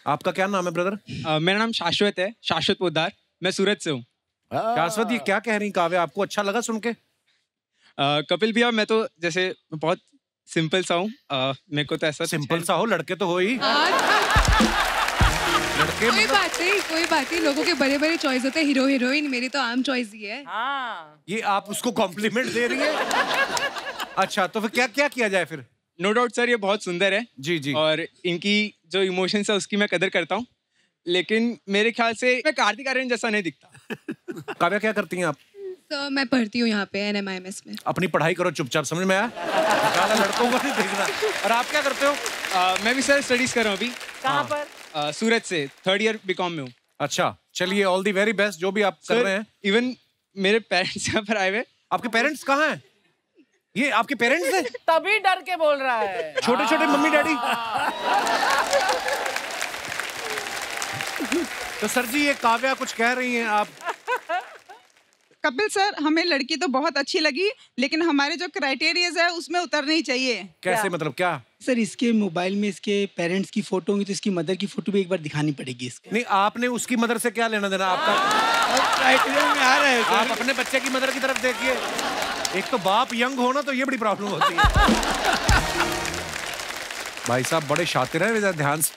आपका क्या नाम है ब्रदर?
मेरा नाम शाश्वत है, शाश्वत पोद्दार। मैं सूरत से हूँ।
शाश्वत ये क्या कह रही काव्या, आपको अच्छा लगा सुन के?
कपिल भैया मैं तो जैसे बहुत सिंपल सा हूँ। मेरे को तो ऐसा
सिंपल सा हो, लड़के तो हो ही। लड़के
कोई बात नहीं लोगों के बड़े बड़े चॉइस होते हैं। हीरो हीरोइन मेरी तो आम चॉइस ही है।
ये आप उसको कॉम्प्लीमेंट दे रही है? अच्छा तो फिर क्या क्या किया जाए फिर?
नो डाउट सर ये बहुत सुंदर है।
जी जी।
और इनकी जो इमोशंस है उसकी मैं कदर करता हूँ, लेकिन मेरे ख्याल से मैं कार्तिक आर्यन जैसा नहीं दिखता।
काव्या क्या करती हैं आप?
तो मैं पढ़ती हूँ यहाँ पे NMIMS में।
अपनी पढ़ाई करो चुपचाप, समझ में आया? ज़्यादा लड़कों को नहीं देखना। और आप क्या करते हो?
मैं भी सर स्टडीज कर रहा हूँ अभी।
कहाँ पर?
सूरत से 3rd ईयर BCom में हूँ।
अच्छा चलिए ऑल दी वेरी बेस्ट जो भी आप कर रहे हैं।
इवन मेरे पेरेंट्स यहाँ पर आए हुए।
आपके पेरेंट्स कहाँ हैं? ये आपके पेरेंट्स हैं?
तभी डर के बोल रहा है।
छोटे छोटे मम्मी डैडी। तो सर जी ये काव्या कुछ कह रही हैं आप?
कपिल सर हमें लड़की तो बहुत अच्छी लगी लेकिन हमारे जो क्राइटेरियाज है उसमें उतरनी चाहिए।
कैसे मतलब क्या?
सर इसके मोबाइल में इसके पेरेंट्स की फोटो होंगी तो इसकी मदर की फोटो भी एक बार दिखानी पड़ेगी इसको।
नहीं आपने उसकी मदर से क्या लेना देना? आपका
क्राइटेरिया में आ रहा है।
आप अपने बच्चे की मदर की तरफ देखिए। एक तो बाप यंग हो ना तो ये बड़ी प्रॉब्लम होती है। भाई साहब बड़े शातिर हैं, ध्यान से।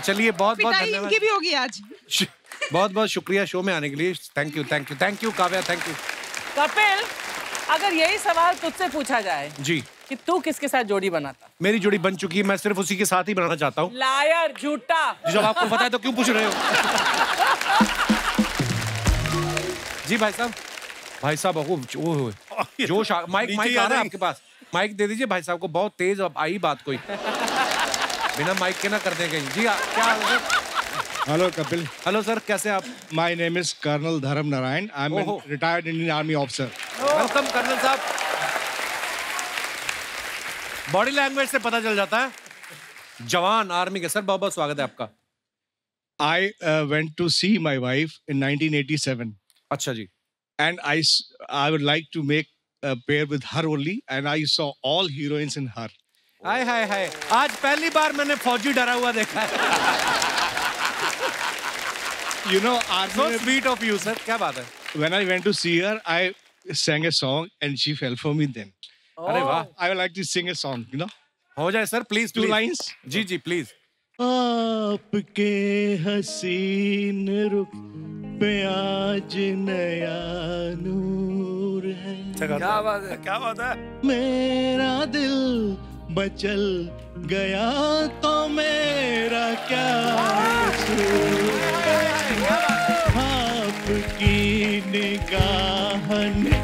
चलिए बहुत बहुत
पिटाई
धन्यवाद।
इनकी भी होगी आज।
बहुत बहुत शुक्रिया शो में आने के लिए। Thank you thank you thank you Kavya thank you.
Kapil अगर यही सवाल तुझसे पूछा जाए
जी
कि तू किसके साथ जोड़ी बनाता?
मेरी जोड़ी बन चुकी है, मैं सिर्फ उसी के साथ ही बनाना चाहता हूँ।
लायर झूठा।
जब आपको पता है तो क्यों पूछ रहे हो? जी भाई साहब जोश माइक माइक आ रहा है आपके पास? माइक दे दीजिए भाई साहब को, बहुत तेज अब आई बात कोई। बिना माइक के ना कर दें कहीं। जी क्या हाल है?
हेलो कपिल।
हेलो सर कैसे आप?
My name is colonel Dharam Narayan. I am
ओहो।
Retired Indian army officer.
Welcome colonel साहब। बॉडी लैंग्वेज से पता चल जाता है जवान आर्मी के। सर बहुत बहुत स्वागत है आपका।
I went to see my wife in 1987.
अच्छा जी।
And I would like to make a pair with her only, and I saw all heroines in her.
हाय हाय हाय, आज पहली बार मैंने फौजी डरा हुआ देखा है।
You know, army
So sweet of you, sir. क्या बात है?
When I went to see her, I sang a song and she fell for me then.
अरे वाह।
I would like to sing a song, you know.
हो जाए sir please.
Two lines.
जी जी please.
आपके हसीन रुख पे आज नया नूर है।
क्या बात है, क्या बात है।
मेरा दिल बचल गया तो मेरा क्या कसूर है। आपकी निगाह ने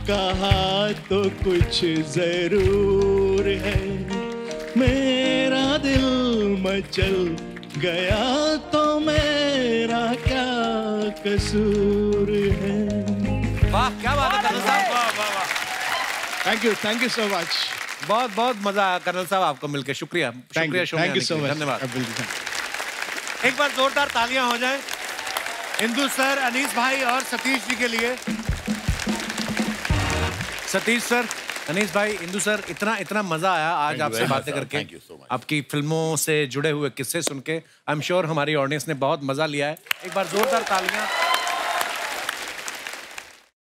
कहा तो कुछ जरूर है। मेरा दिल मचल गया तो मेरा क्या कसूर है।
वाह क्या बात है कर्नल साहब,
वाह वाह वाह।
Thank you so much.
बहुत बहुत मजा आया कर्नल साहब आपको मिलकर, शुक्रिया शुक्रिया शो में
थैंक यू
आने
सो
के लिए,
मच।
धन्यवाद। एक बार जोरदार तालियां हो जाएं इंदु सर, अनीस भाई और सतीश जी के लिए। सतीश सर, अनीस भाई, इंदु सर, इतना मजा आया आज आपसे बातें करके, आपकी फिल्मों से जुड़े हुए किस्से सुन के। आई एम श्योर हमारी ऑडियंस ने बहुत मजा लिया है। एक बार जोरदार तालियां।